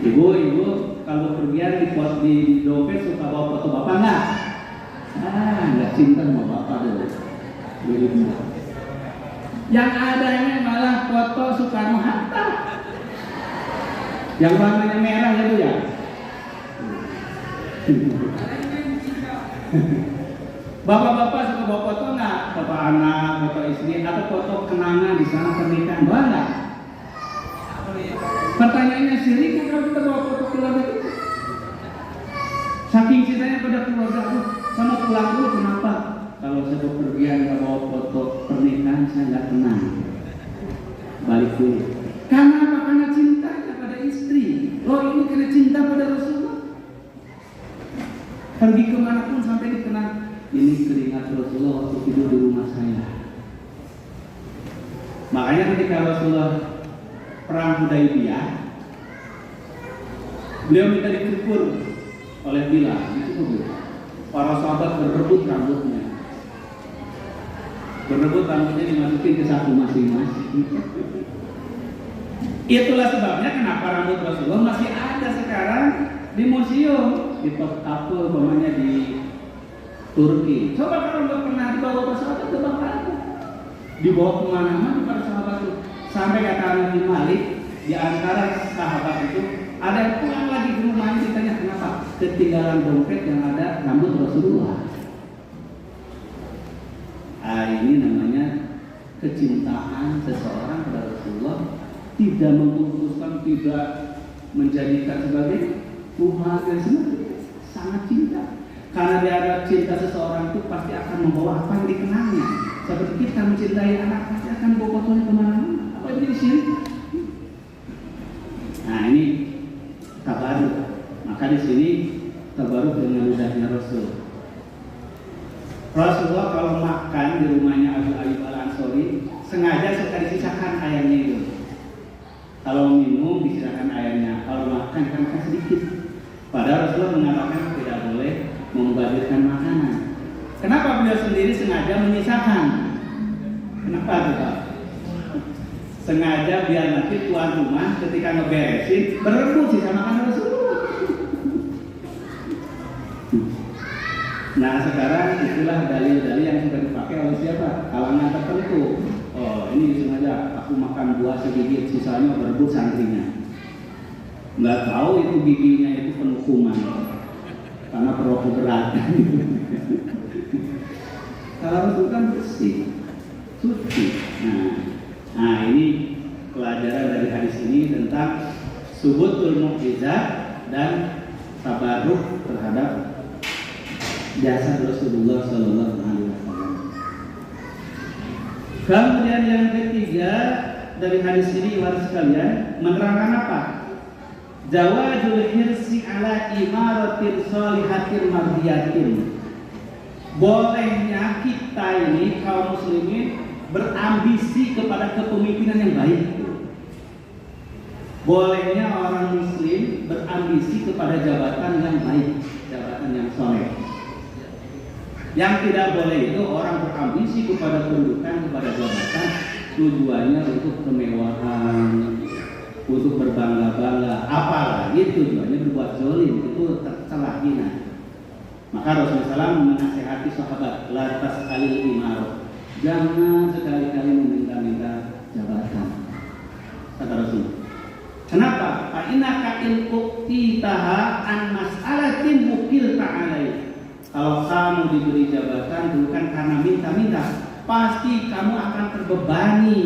Ibu-ibu, kalau pergian di dompet suka bawa foto bapak nggak? Nggak cinta sama bapak dulu. Yang adanya malah foto Soekarno-Hatta, yang warnanya merah ya Bu ya. Bapak-bapak suka bawa foto nggak? Foto anak, foto istri, atau foto kenangan di sana pernikahan, bawa nggak? Pertanyaannya syirik kalau kita bawa foto keluarga itu. Saking cintanya pada keluarga aku, sama pulang dulu kenapa? Kalau saya bepergian nggak bawa foto pernikahan, saya nggak tenang. Balik dulu. Karena apa? Karena cintanya pada istri. Oh ini karena cinta pada Rasulullah. Pergi kemanapun sampai dikenal. Ini keringat Rasulullah waktu tidur di rumah saya. Makanya ketika Rasulullah perang Hudaybiyah, beliau minta dicukur oleh Bilal. Para sahabat berebut rambutnya. berebut rambutnya dimasukin ke saku masing-masing. Itulah sebabnya kenapa rambut Rasulullah masih ada sekarang di museum, di Topkapı umpamanya di Turki. Coba kalau nggak pernah dibawa ke sahabat, coba aja dibawa kemana-mana para sahabat itu. Sampai kata Nabi Malik, di antara sahabat itu ada yang pulang lagi ke rumahnya, ditanya kenapa? Ketinggalan dompet yang ada rambut Rasulullah. Ini namanya kecintaan seseorang kepada Rasulullah, tidak memutuskan, tidak menjadikan sebagai Tuhan dan sebagainya, sangat cinta. Karena dia ada cinta seseorang itu pasti akan membawa apa yang dikenalnya. Seperti kita mencintai anak pasti akan bawa fotonya kemana-mana. Apa yang di sini? Nah ini tabaruk. Maka di sini tabaruk dengan ludahnya Rasul. Rasulullah kalau makan di rumahnya Abu Ayyub Al-Ansori sengaja suka disisakan ayamnya itu. Kalau minum disisakan ayamnya, kalau makan kan sedikit. Padahal Rasulullah mengatakan tidak boleh membazirkan makanan. Kenapa beliau sendiri sengaja menyisakan? Kenapa tuh Pak? Sengaja biar nanti tuan rumah ketika ngeberesin berebut sisa makanan Rasulullah. Nah sekarang itulah dalil-dalil yang sudah dipakai oleh siapa? Kalangan tertentu. Oh ini sengaja aku makan buah segigit, sisanya berebut santrinya. Nggak tahu itu giginya itu penuh kuman karena perokok berat. Kalau itu kan bersih, suci. Nah ini pelajaran dari hadis ini tentang subutul mukjizat dan tabarruk terhadap jasa Rasulullah Sallallahu Alaihi Wasallam. Kemudian yang ketiga dari hadis ini waris sekalian menerangkan apa? Jawazul hirsi ala imaratir solihatir mardiyatin. Bolehnya kita ini kaum muslimin berambisi kepada kepemimpinan yang baik. Bolehnya orang muslim berambisi kepada jabatan yang baik, jabatan yang soleh. Yang tidak boleh itu orang berambisi kepada kedudukan, kepada jabatan, tujuannya untuk kemewahan, untuk berbangga-bangga, apalagi tujuannya berbuat zalim, itu tercela hina. Maka Rasulullah SAW menasihati sahabat, la tas'alil imarah, jangan sekali-kali meminta-minta jabatan. Kata Rasul. Kenapa? Fa innaka in uqtitaha an mas'alatin mukil ta'alai. Kalau kamu diberi jabatan bukan karena minta-minta, pasti kamu akan terbebani.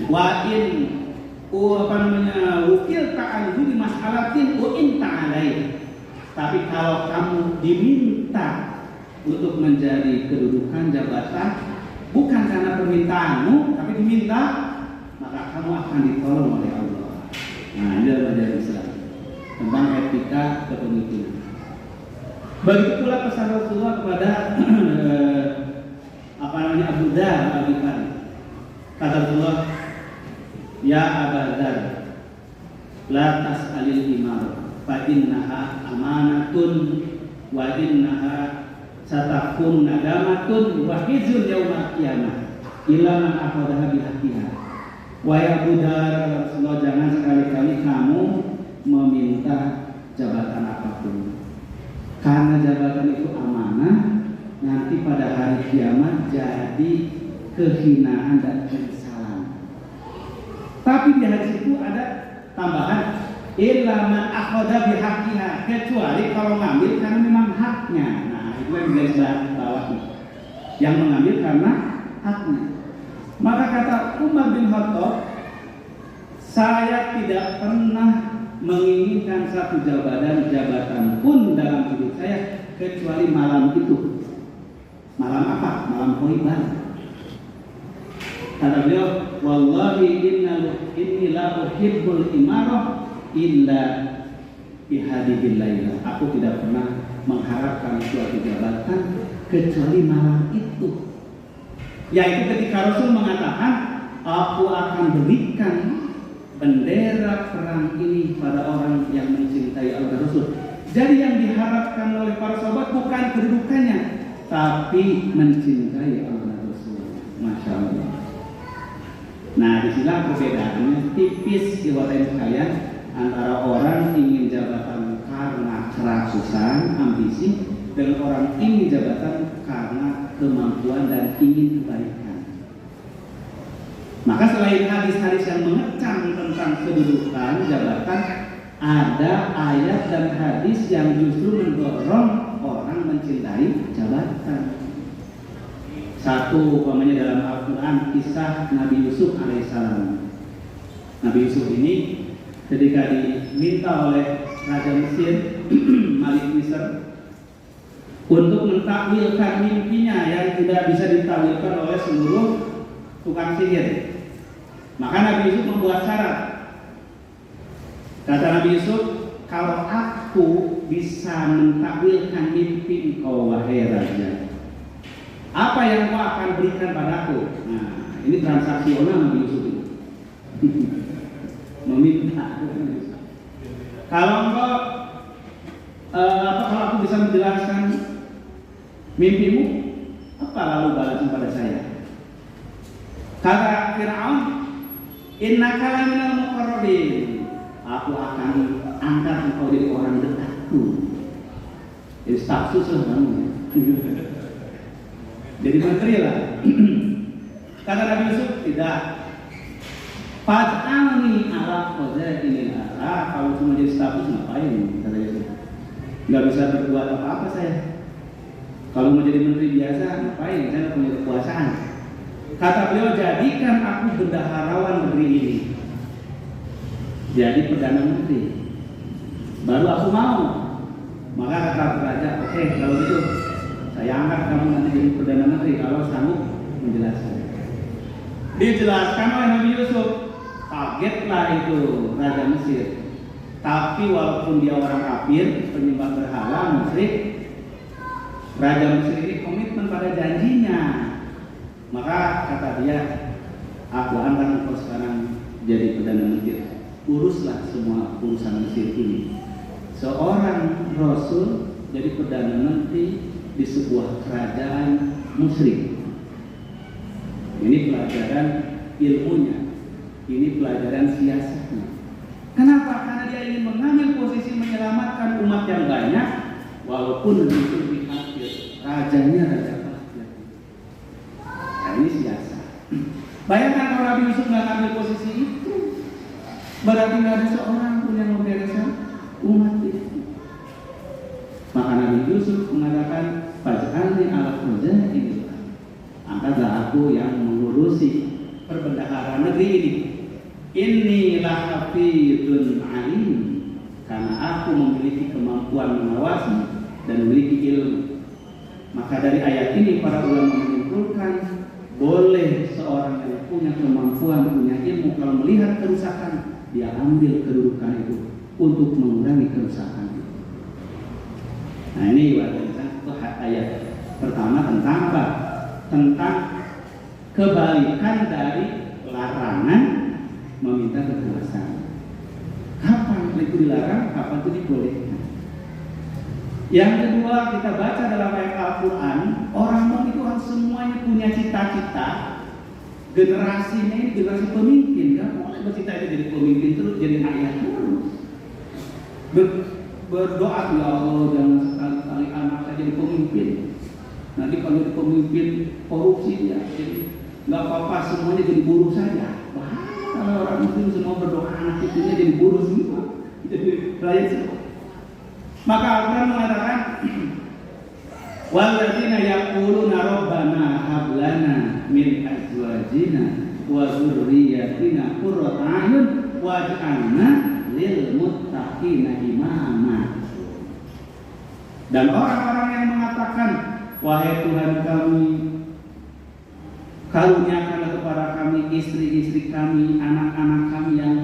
Wa in wukil ta'alai di mas'alatin in ta'alai. Tapi kalau kamu diminta untuk menjadi kedudukan jabatan bukan karena permintaanmu, tapi diminta, maka kamu akan ditolong oleh Allah. Nah, ini adalah ajaran Islam tentang etika kepemimpinan. Begitu pula pesan Rasulullah kepada Abu Dzar Al-Ghifari. Kata Rasulullah, ya Abu Dzar, la tas'alil imar, fa innaha amanatun wa innaha satakun nadamatun wa hizun yaumal qiyamah illa man akhadha bihaqqiha. Wa ya Abu Dzar, Rasulullah, jangan sekali-kali kamu meminta jabatan apapun. Karena jabatan itu amanah, nanti pada hari kiamat jadi kehinaan dan penyesalan. Tapi di hadis itu ada tambahan, illa man akhadha bihaqqiha, kecuali kalau ngambil karena memang haknya. Nah, itu yang garis bawah nih. Yang mengambil karena haknya. Maka kata Umar bin Khattab, saya tidak pernah menginginkan satu jabatan pun dalam hidup saya kecuali malam itu. Malam apa? Malam Khoibar. Kata beliau, wallahi inni la uhibbul imarah illa bihadhihi lailah. Aku tidak pernah mengharapkan suatu jabatan kecuali malam itu. Yaitu ketika Rasul mengatakan, aku akan berikan bendera perang ini pada orang yang mencintai Allah Rasul. Jadi yang diharapkan oleh para sahabat bukan kedudukannya, tapi mencintai Allah Rasul. Masya Allah. Nah, disinilah perbedaannya tipis ikhwatin sekalian antara orang ingin jabatan karena kerasusan, ambisi, dan orang ingin jabatan karena kemampuan dan ingin kebaikan. Maka selain hadis-hadis yang mengecam tentang kedudukan jabatan, ada ayat dan hadis yang justru mendorong orang mencintai jabatan. Satu, umpamanya dalam Al-Quran kisah Nabi Yusuf alaihissalam. Nabi Yusuf ini ketika diminta oleh Raja Mesir, Malik Misr, untuk mentakwilkan mimpinya yang tidak bisa ditakwilkan oleh seluruh tukang sihir, maka Nabi Yusuf membuat syarat. Kata Nabi Yusuf, kalau aku bisa mentakwilkan mimpi engkau wahai raja, apa yang kau akan berikan padaku? Nah, ini transaksional Nabi Yusuf itu. Meminta. Kalau engkau kalau aku bisa menjelaskan mimpimu, apa lalu balasan pada saya? Kata Fir'aun, innaka laminal muqarrabin, aku akan angkat engkau jadi orang dekatku. Jadi staf sus lah kamu. Jadi menteri lah. Kata Nabi Yusuf, tidak. Fad'alni ala khaza'inil ardh. Kalau cuma jadi staf sus ngapain? Kata Yusuf. Nggak bisa berbuat apa-apa saya. Kalau mau jadi menteri biasa, ngapain? Saya nggak punya kekuasaan. Kata beliau, jadikan aku bendaharawan negeri ini. Jadi perdana menteri. Baru aku mau. Maka kata raja, oke, kalau gitu saya angkat kamu nanti jadi perdana menteri kalau sanggup menjelaskan. Dijelaskan oleh Nabi Yusuf. Kagetlah itu Raja Mesir. Tapi walaupun dia orang kafir, penyembah berhala, musyrik, Raja Mesir ini komitmen pada janjinya. Maka kata dia, aku angkat engkau sekarang jadi perdana menteri. Uruslah semua urusan Mesir ini. Seorang Rasul jadi perdana menteri di sebuah kerajaan musyrik. Ini pelajaran ilmunya, ini pelajaran siasatnya. Kenapa? Karena dia ingin mengambil posisi menyelamatkan umat yang banyak, walaupun itu lebih kafir. Rajanya raja kafir. Nah, ini siasat. Bayangkan kalau Nabi Yusuf nggak ambil posisi itu, berarti nggak ada seorang pun yang membereskan umat itu. Maka Nabi Yusuf mengatakan, faj'alni ala khaza'inil ardh. Angkatlah aku yang mengurusi perbendaharaan negeri ini. Inni lahafidun alim, karena aku memiliki kemampuan mengawasi dan memiliki ilmu. Maka dari ayat ini para ulama menyimpulkan boleh seorang yang punya kemampuan, punya ilmu, kalau melihat kerusakan dia ambil kedudukan itu untuk mengurangi kerusakan itu. Nah, ini itu ayat pertama tentang apa? Tentang kebalikan dari larangan meminta kekuasaan. Kapan itu dilarang, kapan itu dibolehkan. Yang kedua, kita baca dalam ayat Al-Quran, orang itu harus semuanya punya cita-cita. Generasinya ini generasi pemimpin, kan? Boleh bercita-cita jadi pemimpin terus, jadi ayah terus. Berdoa, ya Allah, jangan sekali-kali anak saya jadi pemimpin. Nanti kalau jadi pemimpin korupsi ya, jadi nggak apa-apa semuanya jadi buruh saja. Wah, kalau orang muslim semua berdoa anak cucunya jadi buruh semua, jadi rakyat semua. Maka Al-Quran mengatakan, walladzina yaquluna rabbana hab lana min azwajina wa dzurriyyatina qurrata a'yun waj'alna lil muttaqina imama. Dan orang-orang yang mengatakan, wahai Tuhan kami, karuniakanlah kepada kami istri-istri kami, anak-anak kami yang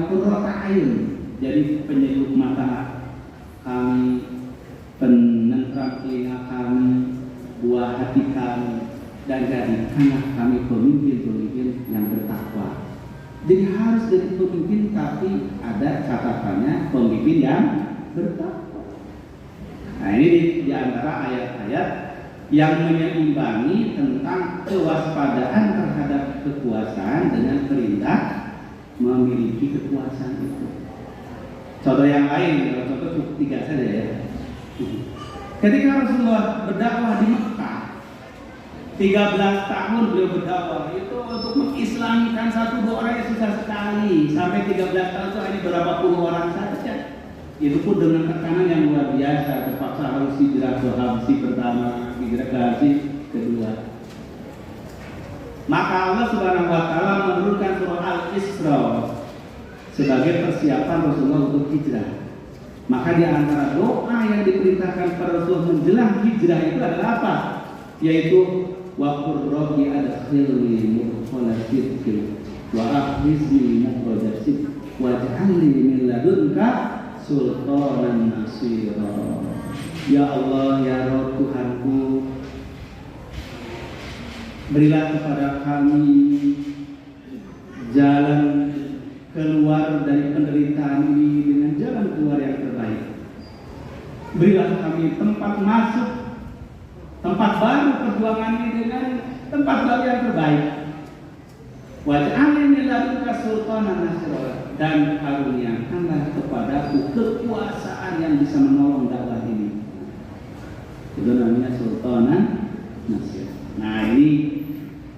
qurrata a'yun, jadi penyejuk mata kami, penentram telinga kami, buah hati kami, dan jadikanlah kami pemimpin-pemimpin yang bertakwa. Jadi harus jadi pemimpin, tapi ada catatannya, pemimpin yang bertakwa. Nah ini di antara ayat-ayat yang menyeimbangi tentang kewaspadaan terhadap kekuasaan dengan perintah memiliki kekuasaan itu. Contoh yang lain, contoh cukup 3 saja ya. Ketika Rasulullah berdakwah di Mekah, 13 tahun beliau berdakwah, itu untuk mengislamikan 1-2 orang yang susah sekali. Sampai 13 tahun itu hanya berapa puluh orang saja. Itu pun dengan tekanan yang luar biasa. Terpaksa harus hijrah ke Habsyi pertama, hijrah ke Habsyi kedua. Maka Allah Subhanahu wa taala menurunkan surah Al-Isra sebagai persiapan Rasulullah untuk hijrah. Maka di antara doa yang diperintahkan para Rasul menjelang hijrah itu adalah apa? Yaitu wa qur rabbi adkhilni mudkhala sidqin wa akhrizni mukhraja sidqin waj'alni min ladunka sultanan nasira. Ya Allah, ya Rabb Tuhanku, berilah kepada kami jalan keluar dari penderitaan ini dengan jalan keluar yang terbaik. Berilah kami tempat masuk, tempat baru perjuangan ini dengan tempat baru yang terbaik. Waj'alni min ladunka sultanan nasira, dan karuniakanlah kepadaku kekuasaan yang bisa menolong dakwah ini. Itu namanya sultanan nasira. Nah, ini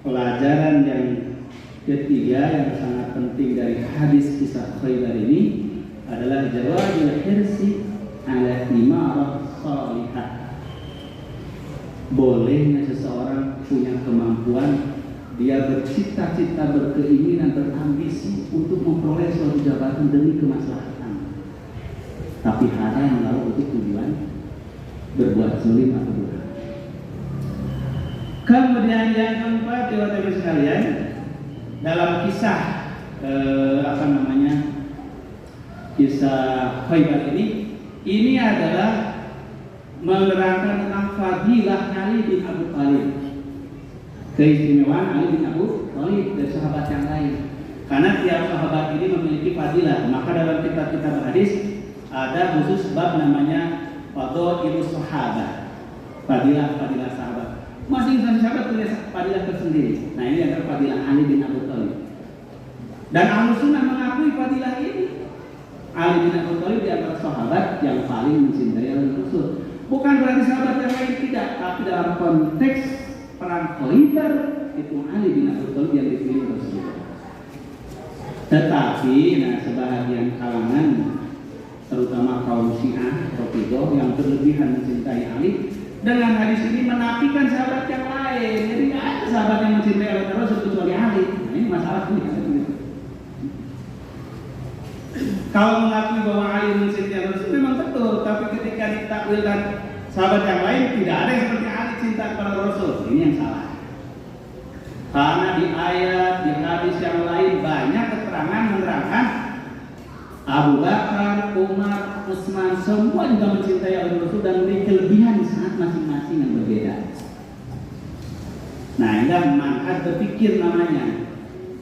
pelajaran yang ketiga yang sangat penting dari hadis kisah Khaybar ini adalah jawabul hirsi ala imarah salihah. Bolehnya seseorang punya kemampuan, dia bercita-cita, berkeinginan, berambisi untuk memperoleh suatu jabatan demi kemaslahatan, tapi haram lalu untuk tujuan berbuat zalim atau durhaka. Kemudian yang keempat, teman-teman sekalian, dalam kisah kisah Khaybar ini adalah menerangkan tentang fadilah Ali bin Abi Thalib, keistimewaan Ali bin Abi Thalib dari sahabat yang lain. Karena tiap sahabat ini memiliki fadilah, maka dalam kitab-kitab hadis ada khusus bab namanya Fadailus Sahabat, fadilah sahabat. Masing-masing sahabat punya fadilah tersendiri. Nah, ini adalah fadilah Ali bin Abi Thalib. Dan Ahlus Sunnah mengakui fadilah ini. Ali bin Abi Thalib di antara sahabat yang paling mencintai Rasul. Bukan berarti sahabat yang lain tidak, tapi dalam konteks perang Khaybar itu Ali bin Abi Thalib yang dipilih Rasul. Tetapi, sebahagian kalangan, terutama kaum Syiah, Rafidhah yang berlebihan mencintai Ali, dengan hadis ini menafikan sahabat yang lain. Jadi tidak ada sahabat yang mencintai Rasul kecuali Ali. Nah, ini masalahnya. Kalau mengakui bahwa Ali mencintai Rasul memang betul, tapi ketika ditakwilkan sahabat yang lain, tidak ada yang seperti Ali cinta kepada Rasul. Ini yang salah. Karena di ayat, di hadis yang lain banyak keterangan menerangkan Abu Bakar, Umar, Utsman semua juga mencintai Rasul dan memiliki kelebihan di saat masing-masing yang berbeda. Nah, ini manhaj berpikir namanya.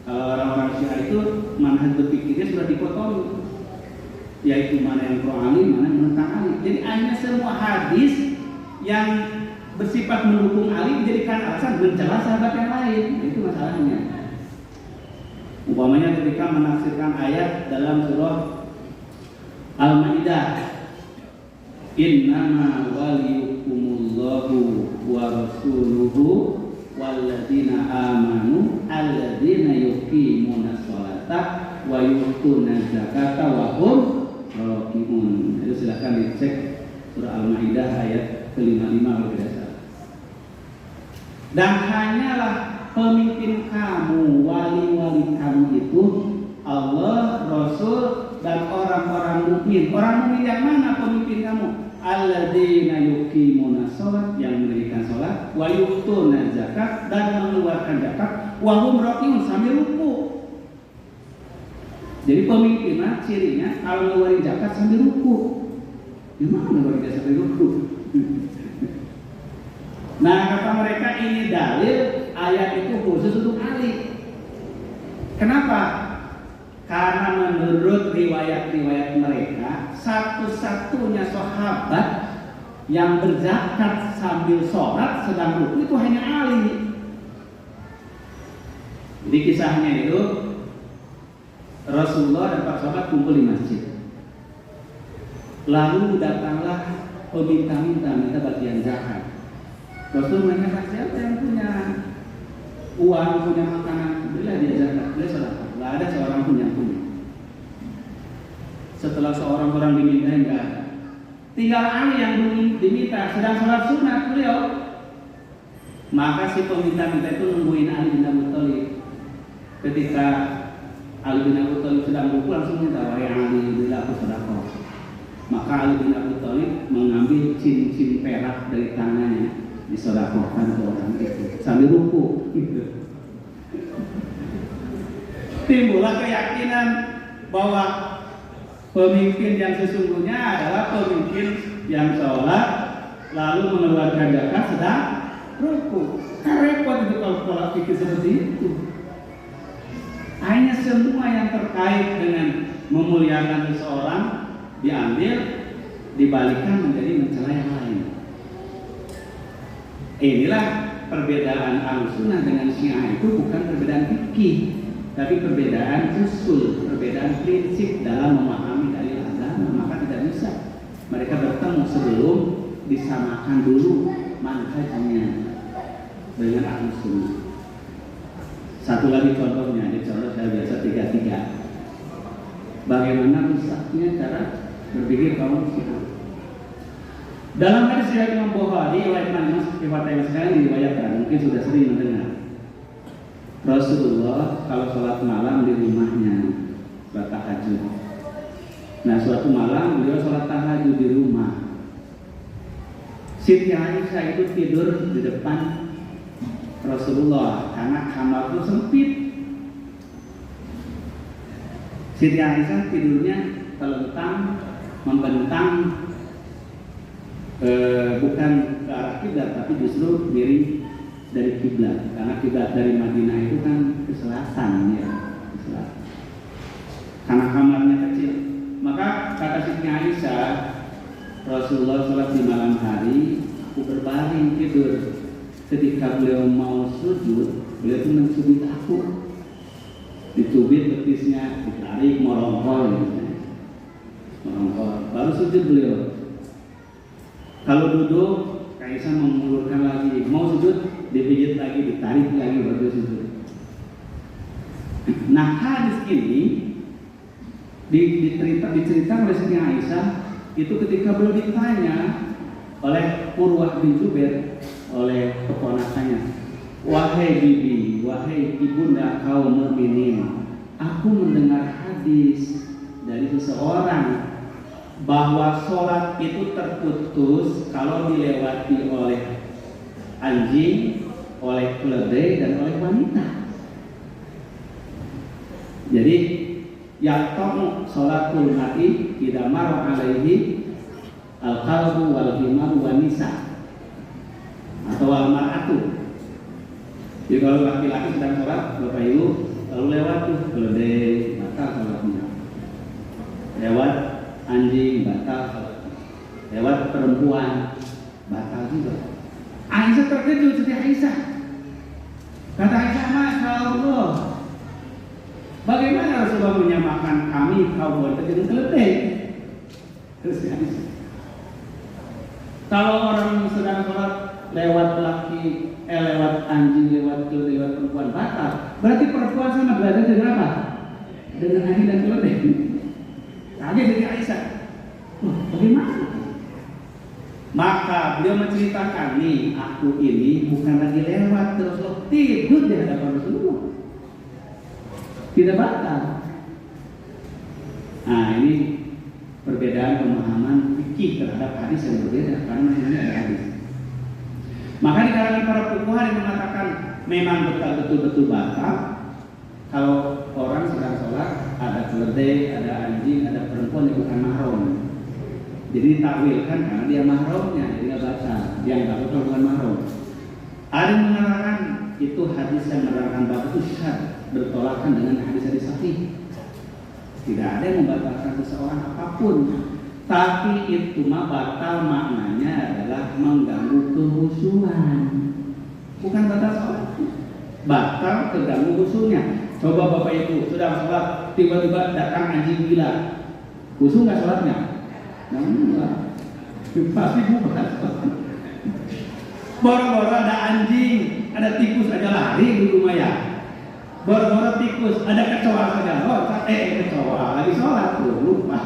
Kalau orang-orang Syiah itu manhaj berpikirnya sudah dikotomi, yaitu mana yang pro Ali, mana yang menentang Ali. Jadi hanya semua hadis yang bersifat mendukung Ali dijadikan alasan mencela sahabat yang lain. Itu masalahnya. Umpamanya ketika menafsirkan ayat dalam surah Al-Maidah, innama waliyukumullahu wa rasuluhu walladzina amanu alladzina yuqimuna sholata wa yu'tuna zakata wa hum raki'un. Itu silakan dicek surah Al-Maidah ayat ke-55 kalau tidak salah. Dan hanyalah pemimpin kamu, wali-wali kamu itu Allah, Rasul, dan orang-orang mukmin. Orang mukmin yang mana pemimpin kamu? Alladzina yuqimuna shalah, yang mendirikan salat, wa yu'tuna zakat, dan mengeluarkan zakat, wa hum raki'un, sambil ruku. Jadi pemimpin cirinya kalau mengeluarkan zakat sambil ruku. Gimana mengeluarkan zakat sambil ruku? Nah, kata mereka ini dalil ayat itu khusus untuk Ali. Kenapa? Karena menurut riwayat-riwayat mereka, satu-satunya sahabat Yang berzakat sambil sholat sedang ruku itu hanya Ali. Jadi kisahnya itu Rasulullah dan para sahabat kumpul di masjid. Lalu datanglah peminta-minta bagian zakat. Rasul menanyakan, siapa yang punya uang, punya makanan, berilah dia zakat, berilah sedekah. Tidak ada seorang pun yang punya. Setelah seorang orang diminta, enggak ada. Tinggal Ali yang diminta, sedang sholat sunat beliau. Maka si peminta-minta itu nungguin Ali bin Abi Thalib. Ketika Ali bin Abi Thalib sedang ruku, langsung minta, wahai Ali, berilah aku sedekah. Maka Ali bin Abi Thalib mengambil cincin perak dari tangannya, disedekahkan ke orang itu sambil ruku. Timbullah keyakinan bahwa pemimpin yang sesungguhnya adalah pemimpin yang sholat lalu mengeluarkan zakat sedang ruku. Kan repot itu kalau pola pikir seperti itu. Hanya semua yang terkait dengan memuliakan seseorang diambil, dibalikkan menjadi mencela yang lain. Inilah perbedaan Ahlussunnah dengan Syiah itu bukan perbedaan fikih, tapi perbedaan usul, perbedaan prinsip dalam memahami dalil agama. Maka tidak bisa mereka bertemu sebelum disamakan dulu manhajnya dengan Ahlussunnah. Satu lagi contohnya, contoh saya biasa 3-3. Bagaimana rusaknya cara berpikir kaum Syiah. Dalam hadis riwayat Imam Bukhari, riwayat Imam Muslim sekali diriwayatkan, mungkin sudah sering mendengar. Rasulullah kalau sholat malam di rumahnya, sholat tahajud. Nah, suatu malam beliau sholat tahajud di rumah. Siti Aisyah itu tidur di depan Rasulullah karena kamar itu sempit. Siti Aisyah tidurnya telentang, membentang, bukan ke arah kiblat, tapi justru miring dari kiblat. Karena kiblat dari Madinah itu kan ke selatan, ya, ke selatan. Karena kamarnya kecil, maka kata Siti Aisyah, Rasulullah sholat di malam hari, aku berbaring tidur. Ketika beliau mau sujud, beliau itu mencubit aku, dicubit betisnya, ditarik, merongkol, merongkol. Baru sujud beliau. Kalau duduk, Aisyah mengulurkan lagi, mau sujud, dipijit lagi, ditarik lagi, baru sujud. Nah, hadis ini diceritakan oleh Siti Aisyah itu ketika beliau ditanya oleh Urwah bin Zubair, oleh keponakannya, wahai bibi, wahai ibunda kaum mukminin, aku mendengar hadis dari seseorang bahwa sholat itu terputus kalau dilewati oleh anjing, oleh keledai, dan oleh wanita. Jadi yaqta'u sholatul mar'i idza marra alaihi al-qalbu wal himaru wan nisa atau wal mar'atu. Jadi kalau laki-laki sedang sholat, Bapak Ibu lalu lewat tuh keledai, batal sholatnya. Lewat anjing, batal sholatnya. Lewat perempuan, batal juga. Aisyah terkejut, Siti Aisyah. Kata Aisyah, Masya Allah, bagaimana Rasulullah menyamakan kami kaum wanita dengan keledai? Terus Aisyah, kalau orang sedang sholat lewat laki, lewat anjing, lewat keledai, lewat perempuan, batal. Berarti perempuan sana belajar dengan apa? Dengan anjing dan keledai. Kaget Siti Aisyah. Wah, bagaimana? Maka beliau menceritakan, nih aku ini bukan lagi lewat terus tidur di hadapan Rasulullah, tidak batal. Nah, ini perbedaan pemahaman fikih terhadap hadis yang berbeda karena ini ada hadis. Maka di kalangan para fuqaha yang mengatakan memang betul-betul batal kalau orang sedang sholat ada keledai, ada anjing, ada perempuan yang bukan mahram. Jadi ditakwilkan karena dia mahramnya, jadi nggak batal. Dia nggak betul bukan mahram. Ada yang mengatakan itu hadis yang menerangkan bab itu syad, bertolakan dengan hadis-hadis sahih. Tidak ada yang membatalkan seseorang apapun Tapi itu mah batal maknanya adalah mengganggu kehusuan. Bukan batal sholat. Batal terganggu khusyuknya. Coba Bapak Ibu sedang sholat tiba-tiba datang anjing gila. Khusyuk nggak sholatnya? Enggak. Pasti bukan. Boro-boro ada anjing, ada tikus aja lari di rumah ya. Boro-boro tikus, ada kecoa saja loncat, kecoa lagi sholat tuh, lupa.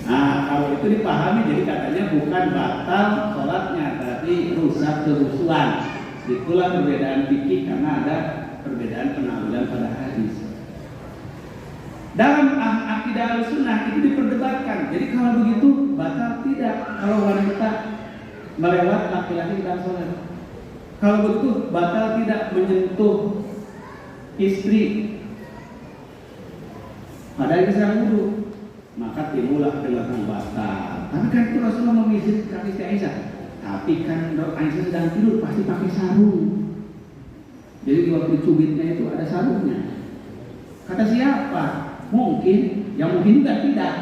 Nah, kalau itu dipahami, jadi katanya bukan batal sholatnya, tapi rusak kehusuan. Itulah perbedaan fikih karena ada perbedaan penawilan pada hadis. Dalam akidah Ahlussunnah itu diperdebatkan. Jadi kalau begitu batal tidak kalau wanita melewat laki-laki dalam sholat. Kalau begitu batal tidak menyentuh istri pada sedang wudhu. Maka timbullah perbuatan batal. Tapi kan itu Rasulullah mengizinkan istri Aisyah. Tapi kan Aisyah sedang tidur pasti pakai sarung. Jadi di waktu cubitnya itu ada sarungnya. Kata siapa? Mungkin, yang mungkin juga tidak.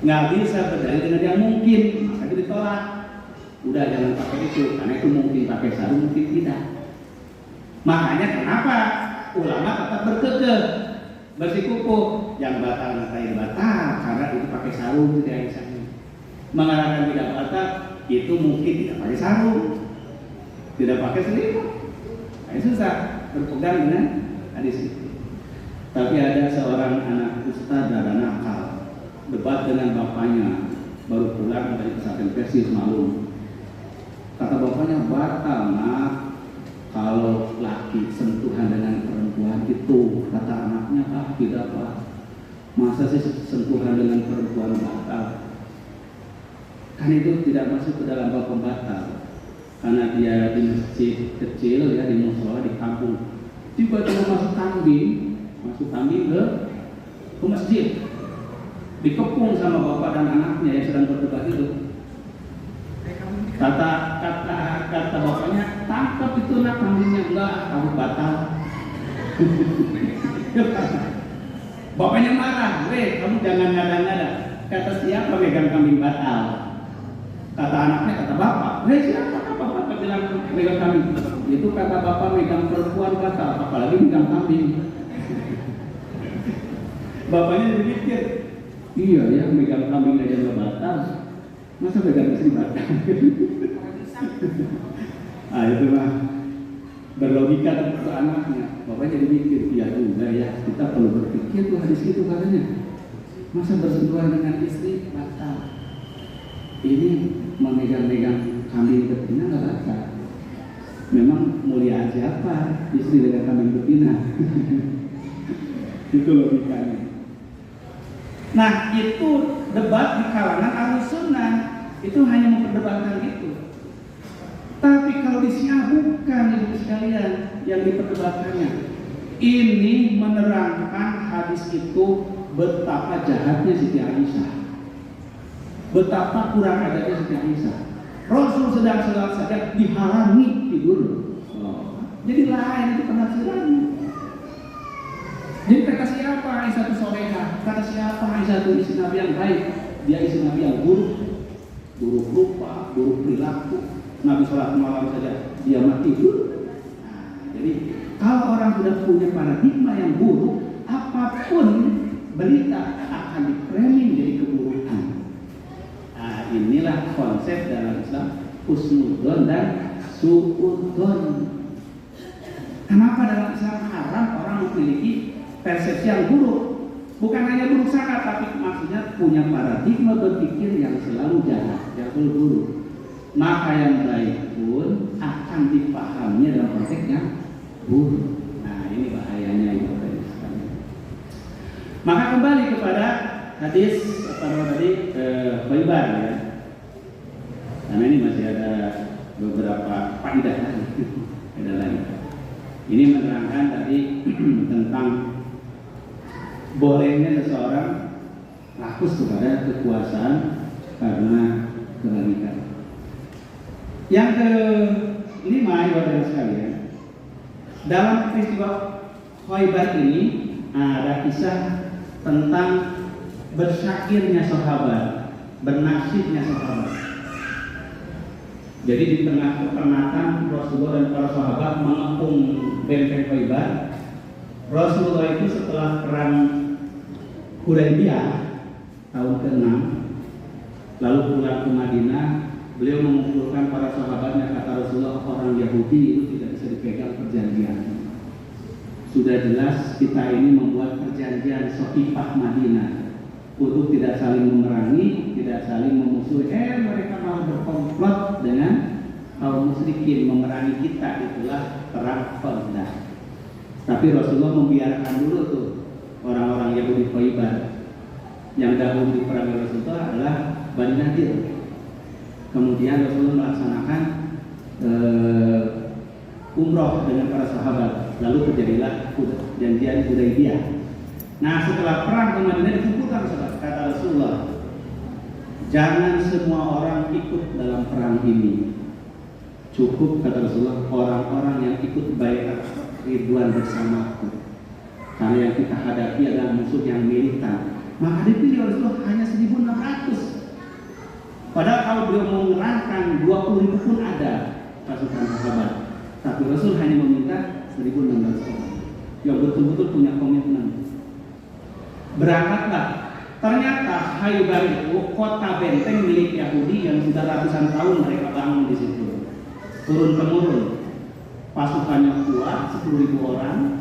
Nggak bisa berdalil dengan yang mungkin, maka itu ditolak. Udah jangan pakai itu, karena itu mungkin pakai sarung, mungkin tidak. Makanya kenapa ulama tetap berkekeh bersikukuh yang batal ngatain batal karena itu pakai sarung tidak bisa. Mengatakan tidak batal itu mungkin tidak pakai sarung, tidak pakai selimut. Nah, susah berpegang dengan hadis itu. Tapi ada seorang anak ustaz dan nakal debat dengan bapaknya baru pulang dari pesantren Persis malam. Kata bapaknya batal nak kalau laki sentuhan dengan perempuan itu. Kata anaknya tidak pak. Masa sih sentuhan dengan perempuan batal? Kan itu tidak masuk ke dalam bab pembatal. Karena dia di masjid kecil ya, di musola di kampung, tiba-tiba masuk kambing ke masjid, dikepung sama bapak dan anaknya yang sedang berdebat itu. Kata bapaknya, tangkap itu nak kambingnya. Enggak, kamu batal. Bapaknya marah, kamu jangan ngada-ngada. Kata siapa megang kambing batal? Kata anaknya, kata bapak, siapa bapak bilang megang kambing? Itu kata bapak megang perempuan batal, apalagi megang kambing. Bapaknya jadi mikir, iya ya megang kambing aja nggak batal, masa megang istri batal? Ah itu mah berlogika untuk anaknya. Bapaknya jadi mikir, iya juga ya, kita perlu berpikir tuh hadis itu katanya. Masa bersentuhan dengan istri batal? Ini memegang-megang kambing betina nggak batal. Memang mulia siapa istri dengan kambing betina? Itu logikanya. Nah itu debat di kalangan Ahlussunnah itu hanya memperdebatkan itu. Tapi kalau di Syiah bukan ibu sekalian yang diperdebatkannya. Ini menerangkan hadis itu betapa jahatnya Siti Aisyah, betapa kurang ajarnya Siti Aisyah. Rasul sedang sholat saja dihalangi tidur. Jadi lain itu penafsirannya. Jadi kata siapa Aisyah itu soleha? Kata siapa Aisyah itu istri Nabi yang baik? Dia istri Nabi yang buruk rupa, buruk perilaku. Nabi sholat malam saja dia mati tidur. Nah, jadi kalau orang sudah punya paradigma yang buruk, apapun berita akan diframing jadi keburukan. Nah, inilah konsep dalam Islam husnudzon dan suudzon. Kenapa dalam Islam haram orang memiliki persepsi yang buruk? Bukan hanya buruk sangat, tapi maksudnya punya paradigma berpikir yang selalu jahat, yang selalu buruk. Maka yang baik pun akan dipahaminya dalam konteks yang buruk. Nah ini bahayanya itu tadi. Maka kembali kepada hadis tadi Khaybar ya. Karena ini masih ada beberapa faedah lain. Ini menerangkan tadi tentang bolehnya seseorang rakus kepada kekuasaan karena kebalikan. Yang kelima, saudara sekalian, dalam peristiwa Khaybar ini ada kisah tentang bersyairnya sahabat, bernasibnya sahabat. Jadi di tengah kepenatan Rasulullah dan para sahabat mengepung benteng Khaibar, Rasulullah itu setelah perang Hudaybiyah tahun ke-6 lalu pulang ke Madinah, beliau mengumpulkan para sahabatnya. Kata Rasulullah, orang Yahudi itu tidak bisa dipegang perjanjian. Sudah jelas kita ini membuat perjanjian Saqifah Madinah untuk tidak saling memerangi, tidak saling memusuhi. Mereka malah berkomplot dengan kaum musyrikin memerangi kita, itulah perang Khandaq. Tapi Rasulullah membiarkan dulu tuh orang-orang Yahudi Khaibar. Yang dahulu diperangi Rasulullah adalah Bani Nadir. Kemudian Rasulullah melaksanakan umroh dengan para sahabat, lalu terjadilah perjanjian Hudaybiyah. Nah, setelah perang ke Madinah dikumpulkan sahabat, kata Rasulullah, jangan semua orang ikut dalam perang ini. Cukup, kata Rasulullah, orang-orang yang ikut baiat ridwan bersamaku. Karena yang kita hadapi adalah musuh yang militan. Maka dipilih Rasulullah hanya 1.600. Padahal kalau beliau mengerahkan 20.000 pun ada pasukan sahabat. Tapi Rasul hanya meminta 1.600 orang yang betul-betul punya komitmen. Berangkatlah. Ternyata Khaibar itu kota benteng milik Yahudi yang sudah ratusan tahun mereka bangun di situ. Turun-temurun. Pasukannya kuat, 10.000 orang.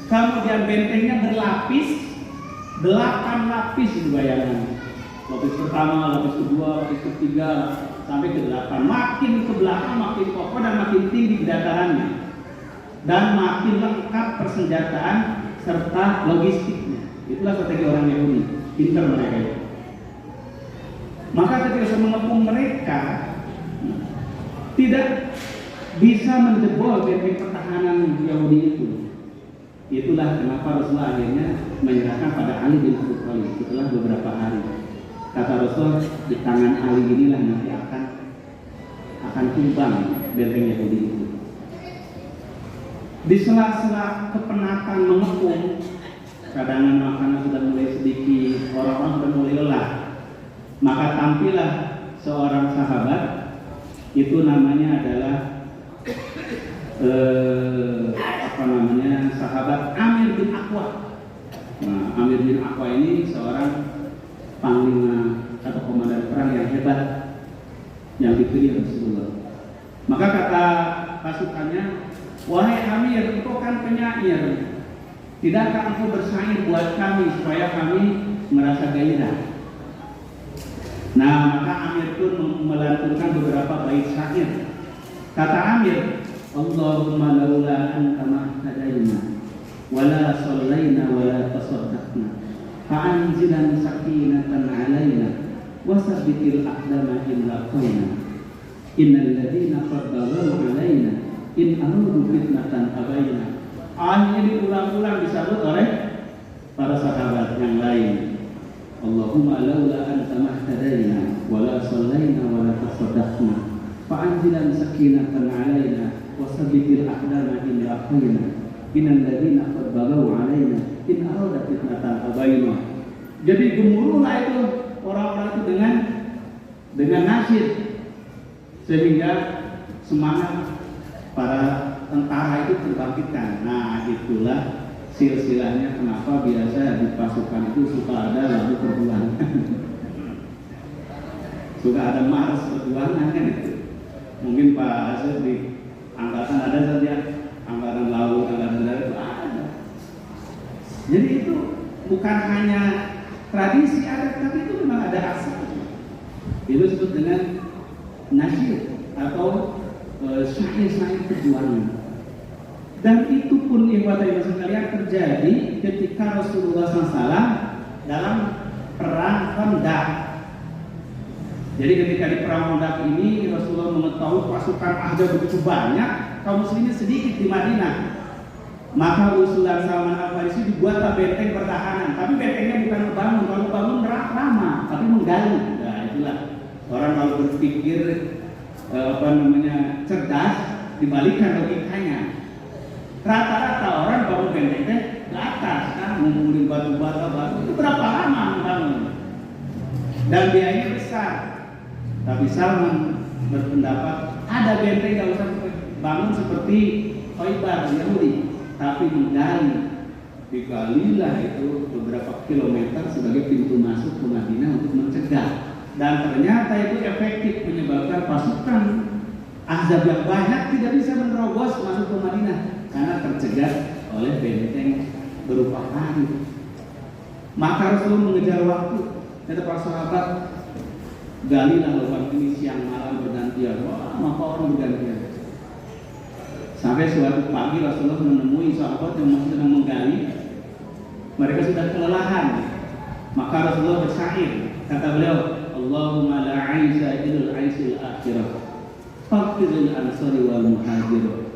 Kemudian bentengnya berlapis, 8 lapis itu bayangan. Lapis pertama, lapis kedua, lapis ketiga, sampai ke 8. Makin ke belakang makin kokoh dan makin tinggi datarannya, dan makin lengkap persenjataan serta logistiknya. Itulah strategi orang Yahudi, pintar mereka itu. Maka ketika mengepung mereka, tidak bisa menjebol benteng pertahanan Yahudi itu. Itulah kenapa Rasulullah akhirnya menyerahkan pada Ali bin Abi Thalib setelah beberapa hari. Kata Rasul, di tangan Ali inilah nanti akan tumbang benteng Yahudi itu. Di sela-sela kepenatan mengepung, cadangan makanan sudah mulai sedikit, orang-orang sudah mulai lelah. Maka tampillah seorang sahabat, itu namanya adalah sahabat Amir bin Aqwa. Nah, Amir bin Aqwa ini seorang panglima atau komandan perang yang hebat yang dipilih Rasulullah. Maka kata pasukannya, wahai Amir, engkau kan penyair, tidakkah engkau bersair buat kami supaya kami merasa gairah? Nah, maka Amir pun melantunkan beberapa bait syair. Kata Amir, Allahumma laula anta mahtadaina wala sallaina wala tasaddaqna fa'anzilan sakinatan alaina wasabbitil aqdama in laqaina innal ladina faddalu alaina in aradu fitnatan abaina. Akhirnya diulang-ulang disambut oleh para sahabat yang lain. Allahumma laula anta mahtadaina wala sallaina wala tasaddaqna fa'anzilan sakinatan alaina wasabbitil aqdama in laqaina innal ladina qad baghaw alaina in arada fitnatan abaina. Jadi gemuruhlah itu orang-orang itu dengan nasyid, sehingga semangat para tentara itu terbangkitkan. Nah, itulah silsilahnya kenapa biasa di pasukan itu suka ada lagu perjuangan. Suka ada mars perjuangan kan itu. Mungkin Pak Asep di angkatan ada saja, angkatan laut, angkatan darat itu ada. Jadi itu bukan hanya tradisi adat, tapi itu memang ada asalnya. Itu disebut dengan nasyid atau syair-syair perjuangan. Dan itu pun ibadah sekalian terjadi ketika Rasulullah SAW dalam perang Khandaq. Jadi ketika di perang Khandaq ini Rasulullah mengetahui pasukan ada begitu banyak, kaum muslimin sedikit di Madinah. Maka usulan Salman Al-Farisi dibuatlah benteng pertahanan. Tapi bentengnya bukan membangun, kalau membangun lama, tapi menggali. Nah, itulah orang kalau berpikir cerdas, dibalikan logikanya. Rata-rata orang bangun bentengnya ke atas, kan, ngumpulin batu-bata itu berapa lama membangun? dan biayanya besar. Tapi Salman berpendapat ada benteng nggak usah bangun seperti Khaybar Yahudi, tapi digalilah itu beberapa kilometer sebagai pintu masuk ke Madinah untuk mencegah. Dan ternyata itu efektif menyebabkan pasukan Ahzab yang banyak tidak bisa menerobos masuk ke Madinah karena tercegah oleh benteng berupa kayu. Maka Rasulullah mengejar waktu. Kata para sahabat, galilah lubang ini siang malam bergantian. Wah, maka orang bergantian. Sampai suatu pagi Rasulullah menemui sahabat yang masih sedang menggali. Mereka sudah kelelahan. Maka Rasulullah bersyair. Kata beliau, Allahumma la aisha ilal aisil akhirah, faqiril ansari wal muhajir.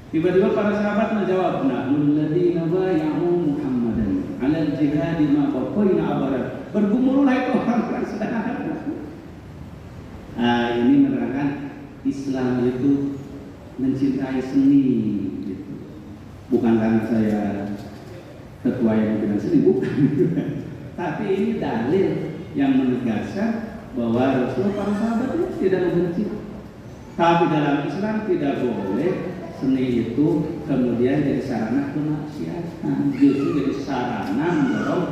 Tiba-tiba para sahabat menjawab, nahnu alladziina bay'u Muhammadan 'ala al-jihad ma baqayna abadan. Bergumullah itu orang-orang sedang ada. Ini menerangkan Islam itu mencintai seni gitu. Bukan karena saya ketua yang bidang seni, bukan. Tapi ini dalil yang menegaskan bahwa Rasul para sahabat itu tidak membenci. Tapi dalam Islam tidak boleh seni itu kemudian jadi sarana kemaksiatan, justru jadi sarana mendorong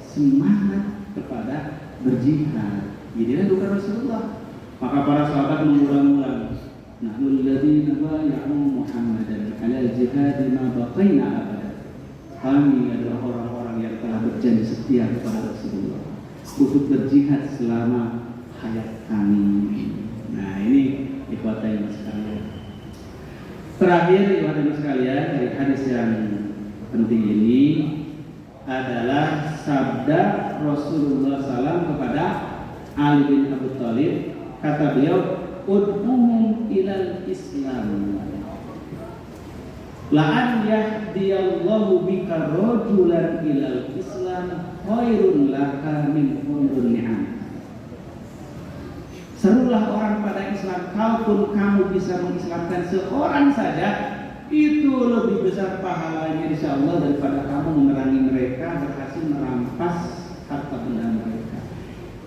semangat kepada berjihad. Inilah bukan Rasulullah. Maka para sahabat mengulang-ulang, nahnu alladziina bay'u Muhammadan 'ala al-jihad ma baqayna abada. Kami adalah orang-orang yang telah berjanji setia kepada Rasulullah untuk berjihad selama hayat kami. Nah, ini ikhwatan sekalian. Terakhir ikhwatan sekalian, dari hadis yang penting ini adalah sabda Rasulullah SAW kepada Ali bin Abi Thalib. Kata beliau, ud'uhum ilal Islam, la'an yahdiyallahu bika rajulan ilal Islam khairun laka min humrun ni'am. Serulah orang pada Islam, kalaupun kamu bisa mengislamkan seorang saja, itu lebih besar pahalanya insyaallah daripada kamu memerangi mereka, berhasil merampas harta benda mereka.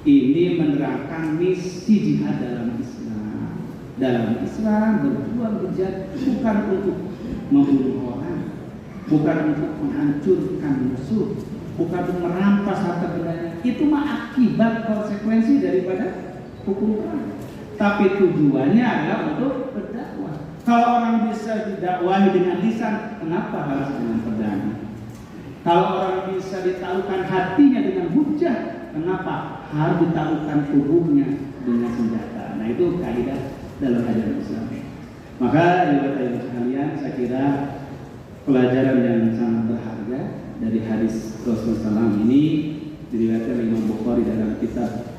Ini menerangkan misi jihad dalam Islam. Dalam Islam berjuang berjihad bukan untuk membunuh orang, bukan untuk menghancurkan musuh, bukan untuk merampas harta bendanya. Itu mah akibat konsekuensi daripada hukum perang. Tapi tujuannya adalah untuk berdakwah. Kalau orang bisa didakwahi dengan lisan, kenapa harus dengan pedang? Kalau orang bisa ditaklukkan hatinya dengan hujah, kenapa harus ditaklukkan tubuhnya dengan senjata? Nah, itu kaidah dalam ajaran Islam. Maka ibu-ibu sekalian, saya kira pelajaran yang sangat berharga dari hadis Rasulullah SAW ini diriwayatkan Imam Bukhari dalam kitab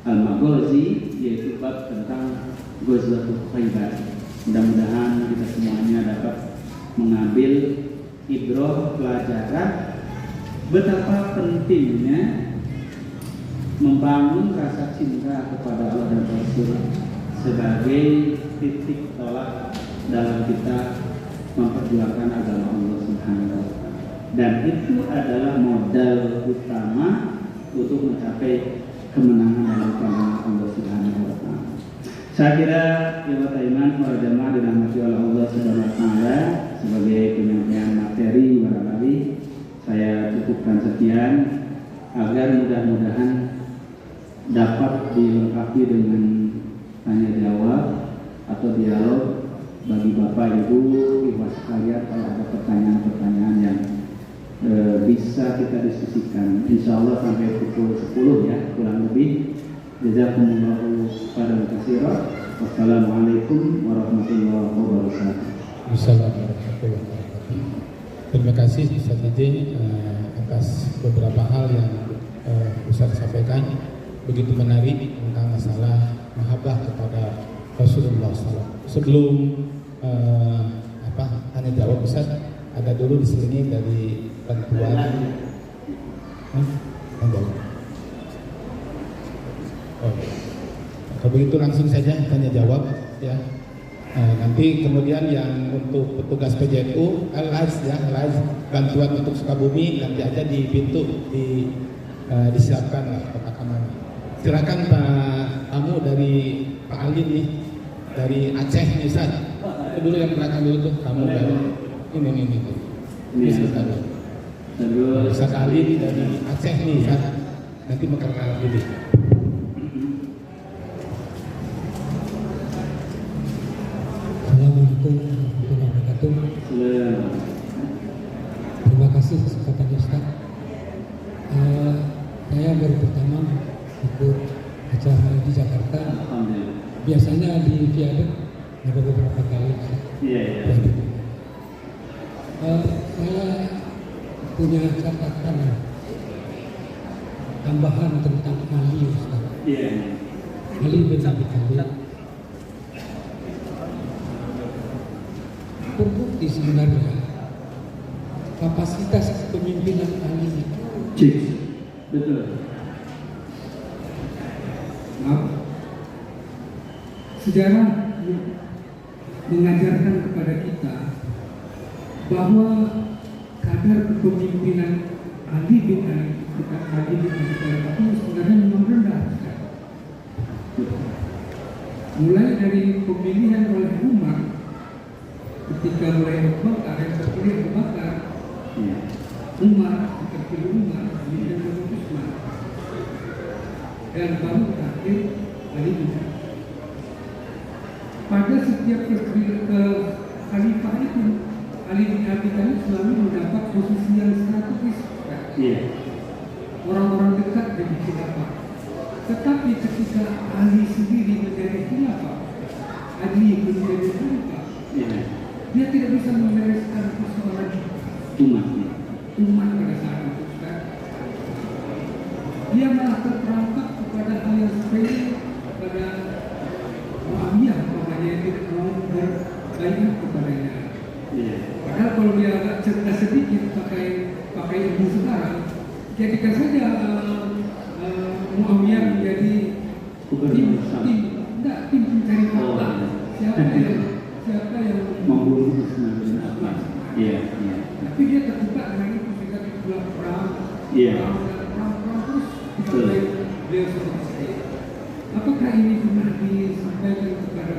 Al-Maghazi, yaitu bab tentang Ghazwatul Khaybar. Mudah-mudahan kita semuanya dapat mengambil ibrah pelajaran betapa pentingnya membangun rasa cinta kepada Allah dan Rasul sebagai titik tolak dalam kita memperjuangkan agama Allah Subhanahu wa taala. Dan itu adalah modal utama untuk mencapai kemenangan dalam agama Allah Subhanahu wa taala. Saya kira ikhwat iman para jamaah dirahmati oleh Allah Subhanahu wa taala, sebagai penyampaian materi barangkali saya cukupkan sekian agar mudah-mudahan dapat dilengkapi dengan tanya jawab atau dialog bagi Bapak Ibu ikhwas sekalian kalau ada pertanyaan-pertanyaan yang bisa kita diskusikan. Insya Allah sampai pukul 10 ya kurang lebih. Jazakumullahu khairan katsiran. Wassalamualaikum warahmatullahi wabarakatuh. Wassalamualaikum warahmatullahi wabarakatuh. Terima kasih Ustaz Ijin atas beberapa hal yang Ustaz sampaikan, begitu menarik tentang masalah mahabbah kepada Rasulullah SAW. Sebelum tanya jawab Ustaz, ada dulu diselingi dari bantuan. Kalau begitu langsung saja tanya jawab ya. Nanti kemudian yang untuk petugas PJNU live bantuan untuk Sukabumi nanti aja di pintu disiapkan lah kotak aman. Silakan Pak tamu dari Pak Ali nih, dari Aceh nih Ustaz. Itu dulu yang belakang dulu tuh, tamu dari ini tuh. Ini sebentar dulu. Terus Ustaz Ali dari Aceh nih Ustaz. Nanti memperkenalkan diri. Assalamualaikum warahmatullahi wabarakatuh. Terima kasih kesempatan Ustaz. Saya baru pertama ikut acara di Jakarta. alhamdulillah. Biasanya di Viaduk ada beberapa kali. Iya. Saya punya catatan tambahan tentang Ali Ustaz. Iya. Ali bin Abi Thalib. Terbukti sebenarnya kapasitas kepemimpinan Ali itu Cik. Betul. sejarah mengajarkan kepada kita bahwa kadar kepemimpinan Ali bin Abi Thalib itu sebenarnya memang rendah. Mulai dari pemilihan oleh Umar, ketika mulai Abu Bakar yang terpilih Abu Bakar, Iya. Umar terpilih Umar, kemudian Abu Utsman, dan baru terakhir Ali bin Abi. Pada setiap khalifah itu, Ali bin Abi Thalib selalu mendapat posisi yang strategis. Iya. Orang-orang dekat jadi khilafah. Tetapi ketika Ali sendiri menjadi khilafah, Ali menjadi khalifah, Iya. dia tidak bisa membereskan persoalan umat pada saat itu. Dia malah terperangkap kepada hal yang sepele, pada Muawiyah namanya yang tidak mau berbaikat kepadanya. Iya. Padahal kalau dia agak cerdas sedikit pakai ilmu sekarang, jadikan saja Muawiyah menjadi tim pencari fakta. Siapa yang Membunuh Utsman bin Affan. Iya. Tapi dia terjebak dengan itu sehingga dibuat perang. Iya. Perang terus sampai beliau selesai. Apakah ini pernah disampaikan kepada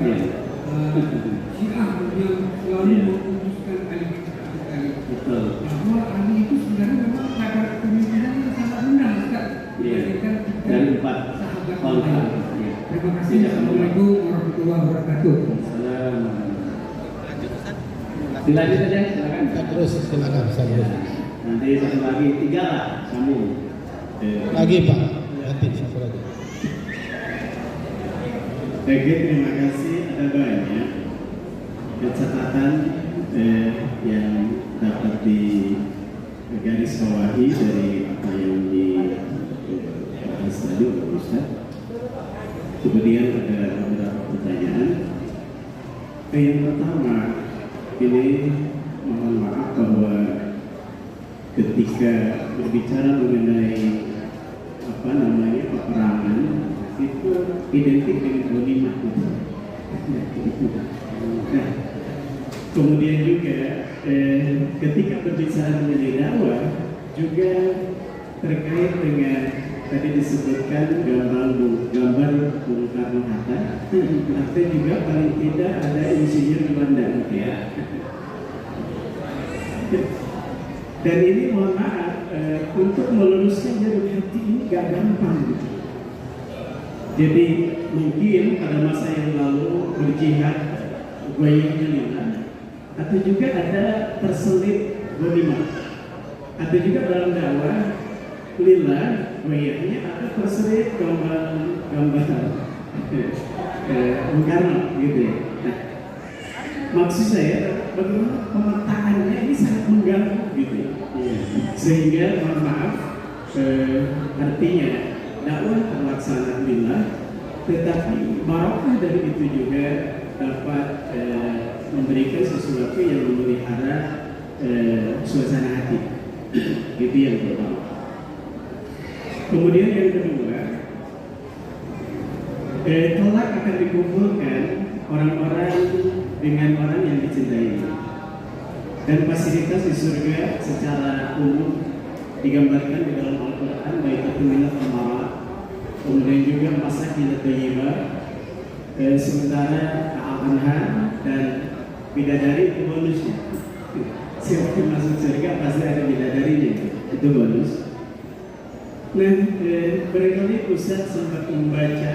Syiah yang selalu memutuskan Ali bin Abi Thalib? Betul. Bahwa Ali itu sebenarnya memang kadar kepemimpinan yang sangat rendah, Ustaz. Dibandingkan Dari 4 sahabat khalifah. lain. Iya. Terima kasih. Assalamualaikum warahmatullahi wabarakatuh. Dilanjut aja, silakan. Terus silakan Ustaz. Nanti satu lagi, 3 lah, sambung. Lagi Pak, nanti satu lagi. Baik, terima kasih. Ada banyak catatan yang dapat digarisbawahi dari apa yang dibahas tadi oleh Ustaz. Kemudian ada beberapa pertanyaan. Yang pertama, ini mohon maaf bahwa ketika berbicara mengenai peperangan itu identik dengan ghanimah itu. Nah, kemudian juga ketika berbicara mengenai dakwah juga terkait dengan tadi disebutkan gambar Bung Karno-Hatta, atau juga paling tidak ada insinyur Belanda, ya. Dan ini mohon maaf untuk meluruskan jalur hati ini gak gampang. Jadi mungkin pada masa yang lalu berjihad goyahnya lillah, atau juga ada terselip ghanimah, atau juga dalam dakwah lillah goyahnya atau terselip gambar Bung Karno gitu ya. Nah, maksud saya bagaimana pemetaannya ini sangat mengganggu gitu ya. Sehingga mohon maaf artinya dakwah terlaksana lillah, tetapi barokah dari itu juga dapat memberikan sesuatu yang memelihara suasana hati. Itu yang pertama. Kemudian yang kedua, kelak akan dikumpulkan orang-orang dengan orang yang dicintai, dan fasilitas di surga secara umum digambarkan di dalam Al-Quran, baik itu minat amarah kemudian juga Masakin Thayyibah, sementara Al-Anhar dan bidadari itu bonusnya. Siapa yang masuk surga pasti ada bidadarinya, itu bonus. Nah, barangkali Ustaz sempat membaca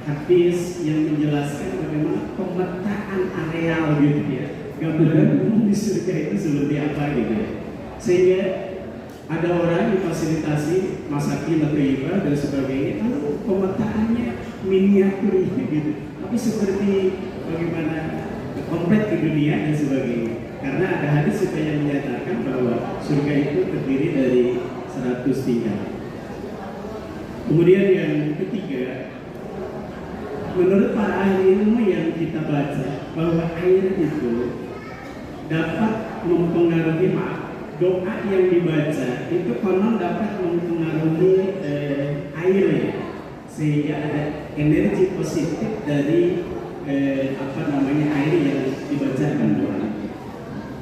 hadis yang menjelaskan bagaimana pemetaan areal gitu ya, gambaran umum di surga itu seperti apa gitu ya. Sehingga ada orang difasilitasi Masakin Thayyibah dan sebagainya, lalu pemetaannya miniatur gitu, tapi seperti bagaimana komplek di dunia dan sebagainya. Karena ada hadis juga yang menyatakan bahwa surga itu terdiri dari 100 tingkat. Kemudian yang ketiga, menurut para ahli ilmu yang kita baca bahwa air itu dapat mempengaruhi doa yang dibaca itu konon dapat mempengaruhi air, sehingga ada energi positif dari air yang dibacakan doa.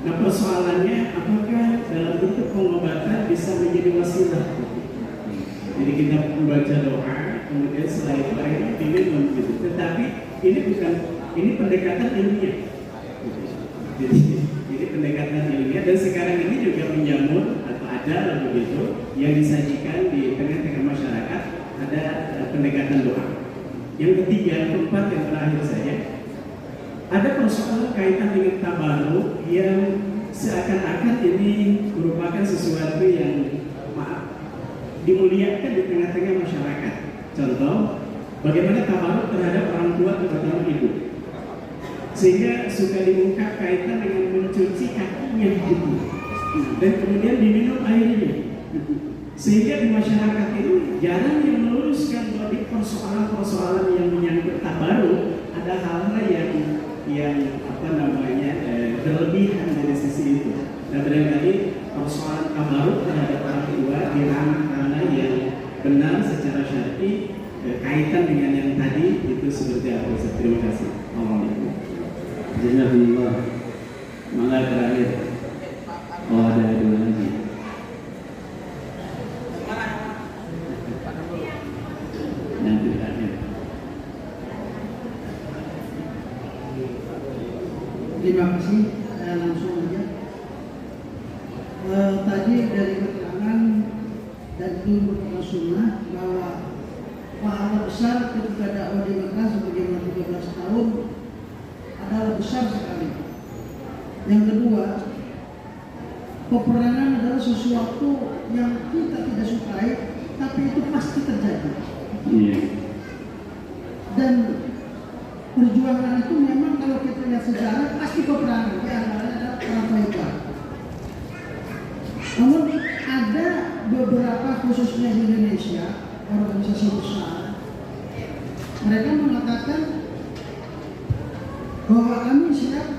Nah, persoalannya apakah dalam bentuk pengobatan bisa menjadi wasilah? Jadi kita membaca doa, kemudian setelah itu akhirnya diminum gitu. Tetapi ini pendekatan ilmiah. Jadi ini pendekatan ilmiah, dan sekarang ini juga menjamur atau ada begitu yang disajikan di tengah-tengah masyarakat, ada pendekatan doa. Yang ketiga, keempat, yang terakhir saja, ada persoalan kaitan dengan tabaruk yang seakan-akan ini merupakan sesuatu yang dimuliakan di tengah-tengah masyarakat. Contoh, bagaimana tabaruk terhadap orang tua terutama ibu, sehingga suka diungkap kaitan dengan mencuci kakinya gitu, dan kemudian diminum airnya, sehingga di masyarakat ini jarang yang meluruskan bahwa di persoalan-persoalan yang menyangkut tabaruk ada hal-hal yang berlebihan dari sisi itu. Dan barangkali persoalan tabaruk terhadap orang tua di ranah yang benar secara syar'i kaitan dengan yang tadi itu seperti apa? Terima kasih. Assalamualaikum. Jazakumullah. Mangga terakhir. Oh, ada dua lagi. Nanti terakhir. Terima kasih. Saya langsung aja. Tadi dari keterangan dan ilmu sunnah bahwa pahala besar ketika dakwah di Mekah sebagaimana 13 tahun adalah besar sekali. Yang kedua, peperangan adalah sesuatu yang kita tidak sukai, tapi itu pasti terjadi. Dan perjuangan itu memang kalau kita lihat sejarah pasti peperangan, di antaranya adalah perang Khaibbar. Namun ada beberapa khususnya di Indonesia, organisasi besar, mereka mengatakan bahwa kami siap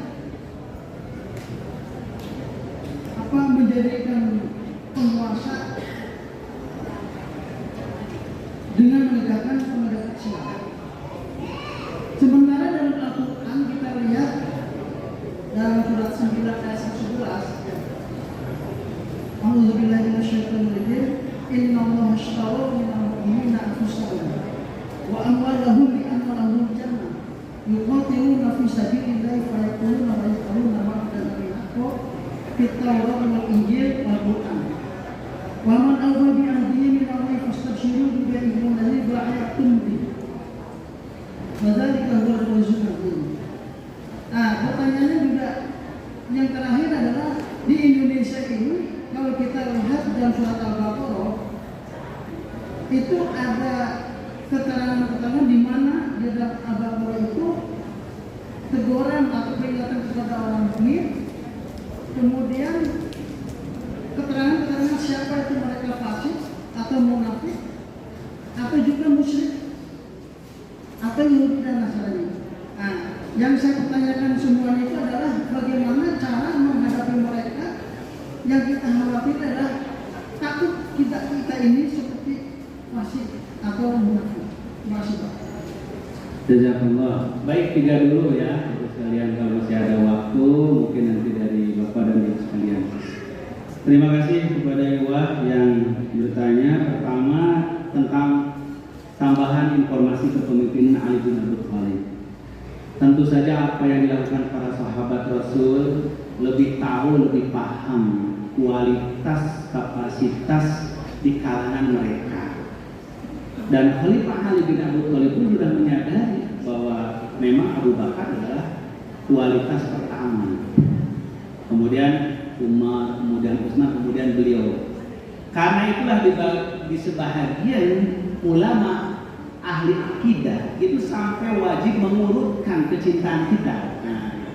menjadikan penguasa dengan menegakkan penegak Islam. Sementara dalam Al-Quran kita lihat dalam surat 9 ayat 11, A'udzubillahi minasyaitonir rajim, innallaha ashtara minal mu'minina anfusahum wa amwalahum bi anna lahum jannah yuqatiluna fi sabilillahi fa yaquluna wa yaquluna ma'adan min haqqo fit-Taurat wal Injil wal Qur'an. Wa man awfa bi ahdihi min Allahi fastabshiru bi bai'ikum alladhi ba'aytum bi. Fadzalika huwal fawzul 'adzim. Pertanyaannya juga yang terakhir adalah di Indonesia ini kalau kita lihat dalam surat Al-Baqarah itu ada keterangan-keterangan di mana di dalam Al-Baqarah itu teguran atau peringatan kepada orang mukmin. Kemudian keterangan-keterangan siapa itu mereka fasik atau munafik atau juga musyrik atau Yahudi dan Nasrani. Yang saya pertanyakan semuanya itu adalah bagaimana cara menghadapi mereka yang kita khawatir adalah takut kita ini seperti fasik atau munafik. Terima kasih Pak. Jazakallah. Baik, 3 dulu ya. Sekalian kalau masih ada waktu, mungkin nanti dari Bapak dan Ibu sekalian. Terima kasih kepada Iwa yang bertanya. Pertama tentang tambahan informasi kepemimpinan Ali bin Abi Thalib. Tentu saja apa yang dilakukan para sahabat Rasul lebih tahu, lebih paham kualitas, kapasitas di kalangan mereka. Dan Khalifah Ali bin Abi Thalib pun sudah menyadari bahwa memang Abu Bakar adalah kualitas pertama. Kemudian Umar, kemudian Utsman, kemudian beliau. Karena itulah di sebahagian ulama ahli akidah itu sampai wajib mengurutkan kecintaan kita. Nah,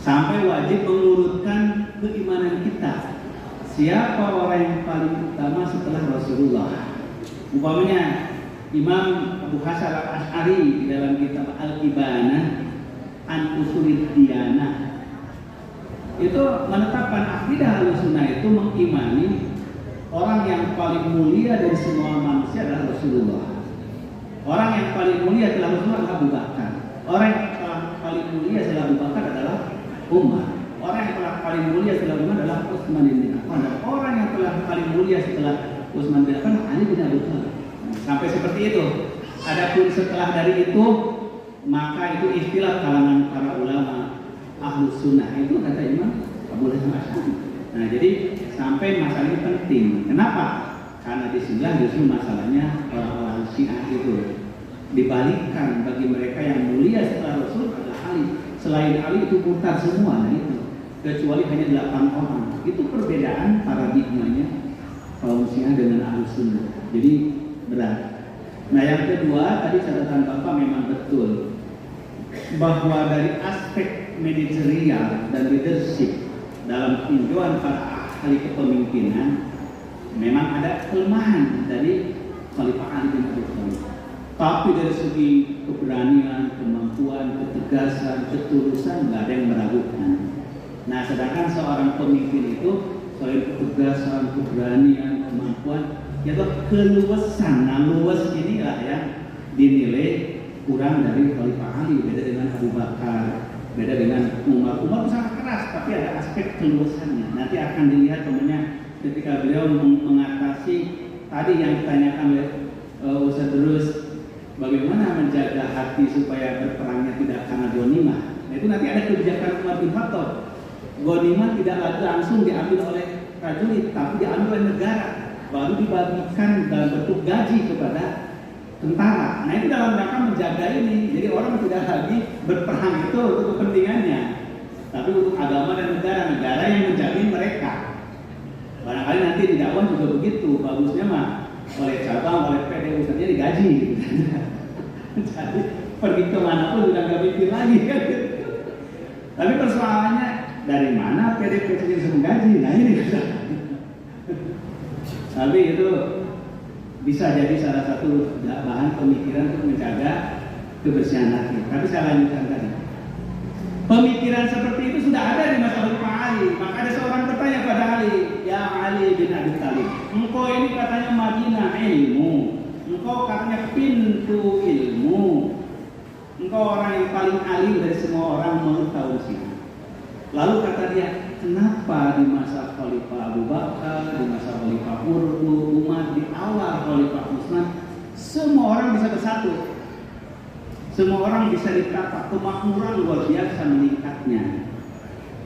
sampai wajib mengurutkan keimanan kita. Siapa orang yang paling utama setelah Rasulullah? Umpamanya Imam Abu Hasan Al-Asy'ari di dalam kitab Al-Ibanah an Ushulid Diyanah itu menetapkan akidah Ahlussunnah itu mengimani orang yang paling mulia dari semua manusia adalah Rasulullah. Orang yang paling mulia setelah Rasulullah adalah Abu Bakar. Orang yang paling mulia setelah Abu Bakar adalah Umar. Orang yang paling mulia setelah Umar adalah Utsman bin Affan. Dan orang yang paling mulia setelah Utsman bin Affan Ali bin Abi Thalib. Sampai seperti itu. Adapun setelah dari itu, maka itu istilah kalangan para ulama Ahlus Sunnah itu kata Imam Abu Hasan Asy'ari. Nah, jadi sampai masalah ini penting. Kenapa? Karena disinilah justru masalahnya orang-orang Syiah itu dibalikkan bagi mereka yang mulia setelah Rasul adalah Ali. Selain Ali itu murtad semua, nah itu kecuali hanya 8 orang. Itu perbedaan paradigmanya kaum Syiah dengan Ahlus Sunnah. Jadi berat. Nah, yang kedua tadi catatan Bapak memang betul bahwa dari aspek manajerial dan leadership dalam tinjauan para ahli kepemimpinan memang ada kelemahan dari Khalifah Ali bin Abi Thalib. Tapi dari segi keberanian, kemampuan, ketegasan, ketulusan nggak ada yang meragukan. Nah, sedangkan seorang pemimpin itu selain ketegasan, keberanian, kemampuan, yaitu keluasan. Nah, luas inilah yang dinilai kurang dari Khalifah Ali. Beda dengan Abu Bakar, beda dengan Umar. Umar sangat keras, tapi ada aspek keluasannya. Nanti akan dilihat temannya ketika beliau mengatasi tadi yang ditanyakan oleh Ustaz Terus, bagaimana menjaga hati supaya berperangnya tidak karena ghanimah. Nah, itu nanti ada kebijakan Umar bin Khattab. Ghanimah tidak lagi langsung diambil oleh prajurit, tapi diambil oleh negara, baru dibagikan dalam bentuk gaji kepada tentara. Nah, itu dalam rangka menjaga ini. Jadi orang tidak lagi berperang itu untuk kepentingannya, tapi untuk agama dan negara yang menjamin mereka. Barangkali nanti di dakwah juga begitu. Bagusnya mah oleh cabang, oleh PD ustadznya digaji. Jadi pergi kemana pun sudah nggak mikir lagi kan. Tapi persoalannya dari mana PD bisa menggaji? Nah ini. Tapi itu bisa jadi salah satu bahan pemikiran untuk menjaga kebersihan hati. Tapi saya lanjutkan tadi. Pemikiran seperti itu sudah ada di masa Khalifah Ali. Maka ada seorang bertanya pada Ali, ya Ali bin Abi Thalib, engkau ini katanya Madinah ilmu, engkau katanya pintu ilmu, engkau orang yang paling alim dari semua orang menurut kaum Syiah. Lalu kata dia, kenapa di masa Khalifah Abu Bakar, di masa Khalifah Umar, di awal Khalifah Utsman, semua orang bisa bersatu? Semua orang bisa dikatakan kemakmuran luar biasa meningkatnya.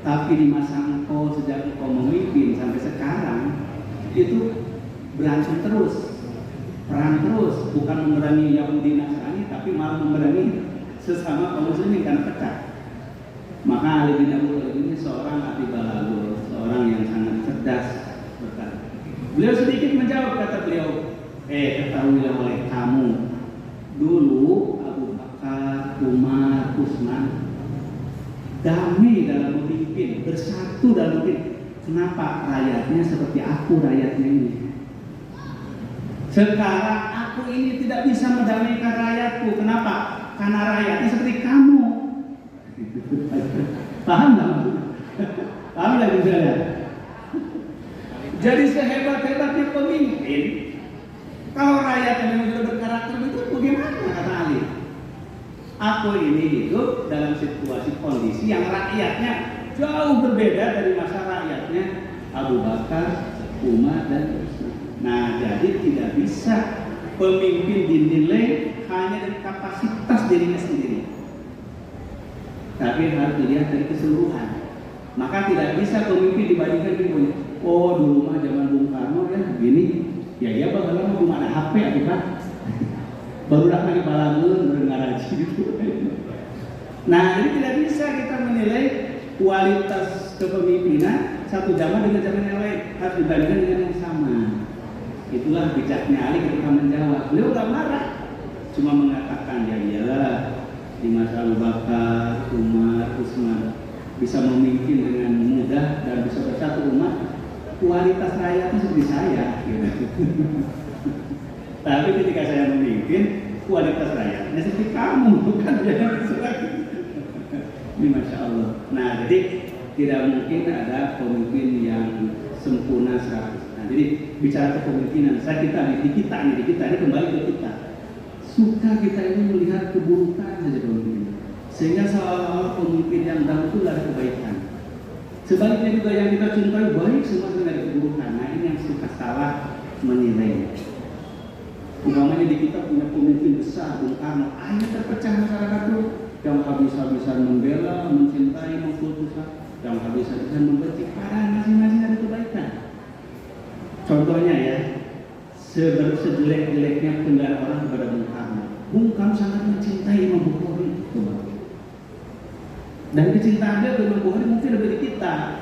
Tapi di masa engkau, sejak engkau memimpin sampai sekarang, itu berantem terus, perang terus, bukan memerangi Yahudi Nasrani, tapi malah memerangi sesama kaum muslimin karena pecah. Maka Ali bin Abi Thalib ini seorang ahli balaghah, seorang yang sangat cerdas berkata. Beliau sedikit menjawab, kata beliau, ketahuilah oleh kamu, dulu Umar, Utsman damai dalam memimpin, bersatu dalam memimpin. Kenapa rakyatnya seperti aku rakyatnya ini? Sekarang aku ini tidak bisa mendamaikan rakyatku. Kenapa? Karena rakyatnya seperti kamu. Paham nggak? Paham nggak misalnya? Jadi sehebat-hebatnya pemimpin, kalau rakyatnya memang sudah berkarakter itu, bagaimana kata Ali? Aku ini hidup dalam situasi kondisi yang rakyatnya jauh berbeda dari masa rakyatnya Abu Bakar, Umar, dan Utsman. Nah, jadi tidak bisa pemimpin dinilai hanya dari kapasitas dirinya sendiri, tapi harus dilihat dari keseluruhan. Maka tidak bisa pemimpin dibandingkan dengan, oh dulu mah zaman Bung Karno ya begini, ya dia bagaimana belum ada HP ya Pak, baru datang di Balagun ngaji gitu. Nah, jadi tidak bisa kita menilai kualitas kepemimpinan satu zaman dengan zaman yang lain, harus dibandingkan dengan yang sama. Itulah bijaknya Ali ketika menjawab. Beliau gak marah, cuma mengatakan ya iyalah di masa Abu Bakar, Umar, Utsman bisa memimpin dengan mudah dan bisa bersatu umat, kualitas rakyatnya seperti saya gitu. Tapi ketika saya memimpin, kualitas rakyatnya seperti kamu, bukan jadi ini Masya Allah. Nah, jadi tidak mungkin ada pemimpin yang sempurna 100%. Nah, jadi bicara kepemimpinan, di kita ini kembali ke kita. Suka kita ini melihat keburukan saja pemimpin, sehingga seolah-olah pemimpin yang dalam itu ada kebaikan. Sebaliknya juga yang kita cintai baik semua ada keburukan. Nah, ini yang suka salah menilai. Umpamanya di kita punya pemimpin besar, Bung Karno, akhirnya terpecah masyarakat itu yang habis-habisan membela, mencintai, mengkultuskan, yang habis-habisan membenci. Padahal masing-masing ada kebaikan. Contohnya ya, sejelek-jeleknya penilaian orang kepada Bung Karno, Bung Karno sangat mencintai Imam Bukhari. Dan kecintaan dia ke Imam Bukhari mungkin lebih dari kita.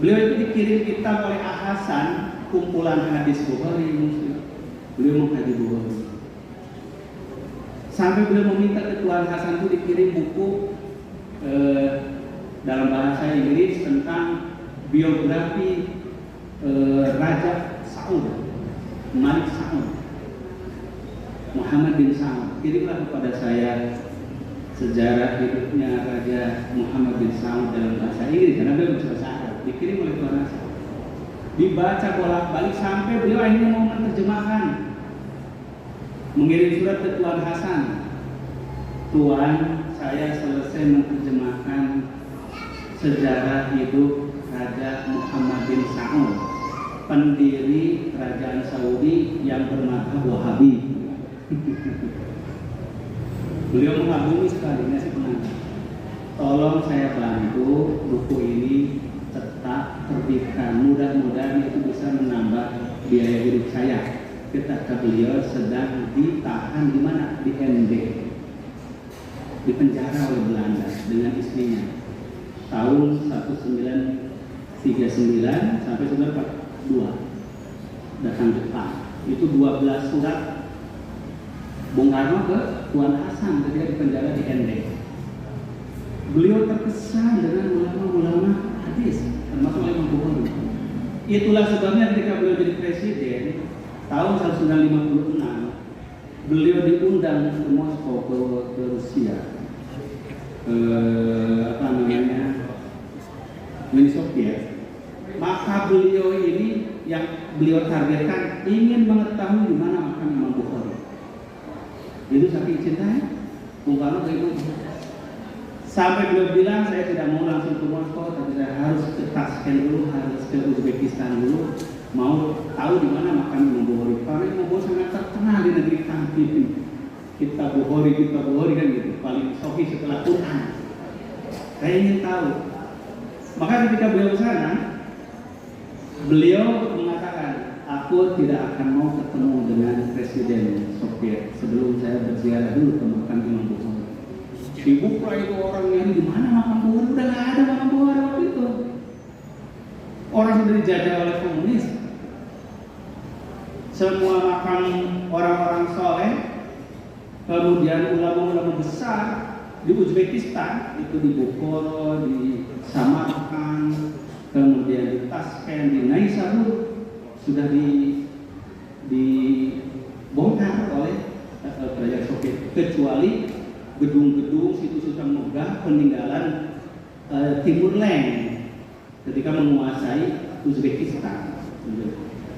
Beliau itu dikirim kitab oleh Al-Hasan, kumpulan hadis Bukhari Muslim. Beliau mengkaji Bukhari. Sampai beliau meminta ke Tuan Hasan itu dikirim buku dalam bahasa Inggris tentang biografi Raja Saud, Malik Saud, Muhammad bin Saud. Kirimlah kepada saya sejarah hidupnya Raja Muhammad bin Saud dalam bahasa Inggris, karena beliau bisa bahasa Arab. Dikirim oleh Tuan Hasan. Dibaca bolak-balik sampai beliau akhirnya mau menerjemahkan. Mengirim surat ke Tuan Hasan. Tuan, saya selesai menerjemahkan sejarah hidup Raja Muhammad bin Saud, pendiri kerajaan Saudi yang bernama Wahabi. Beliau mengagumi sekali nasi pengantar. Tolong saya bantu buku ini tetap terbitkan. Mudah-mudahan itu bisa menambah biaya hidup saya. Ketika beliau sedang ditahan di mana? Di ND, di penjara oleh Belanda dengan istrinya tahun 1939 sampai 1942 datang Jepang. Itu 12 surat Bung Karno ke Tuan Hasan ketika di penjara di ND. Beliau terkesan dengan ulama-ulama hadis termasuk Imam Bukhari. Itulah sebabnya ketika beliau jadi presiden tahun 1956, beliau diundang ke Moskow, ke Rusia, Uni Soviet. Maka beliau ini yang beliau targetkan ingin mengetahui di mana makam Imam Bukhari. Itu saking cintai Bung Karno ke itu. Sampai beliau bilang, saya tidak mau langsung ke Moskow, tapi saya harus ke Tashkent dulu, harus ke Uzbekistan dulu, mau tahu di mana makam Imam Bukhari. Karena Imam Bukhari sangat terkenal di negeri kami. Kita Bukhari kan gitu, paling sahih setelah Quran. Saya ingin tahu. Maka ketika beliau ke sana, beliau mengatakan, aku tidak akan mau ketemu dengan Presiden Soviet sebelum saya berziarah dulu ke makam Imam Bukhari. Dibuka itu orang yang di mana makam Bukhari, udah nggak ada makam Bukhari waktu itu. Orang sudah dijajah oleh komunis. Semua makam orang-orang soleh, kemudian ulama-ulama besar di Uzbekistan, itu di Bukhara, di Samarkand, kemudian di Tashkent, di Naisabur, sudah dibongkar oleh kerajaan Soviet, kecuali gedung-gedung situs-situs megah peninggalan Timur Leng ketika menguasai Uzbekistan.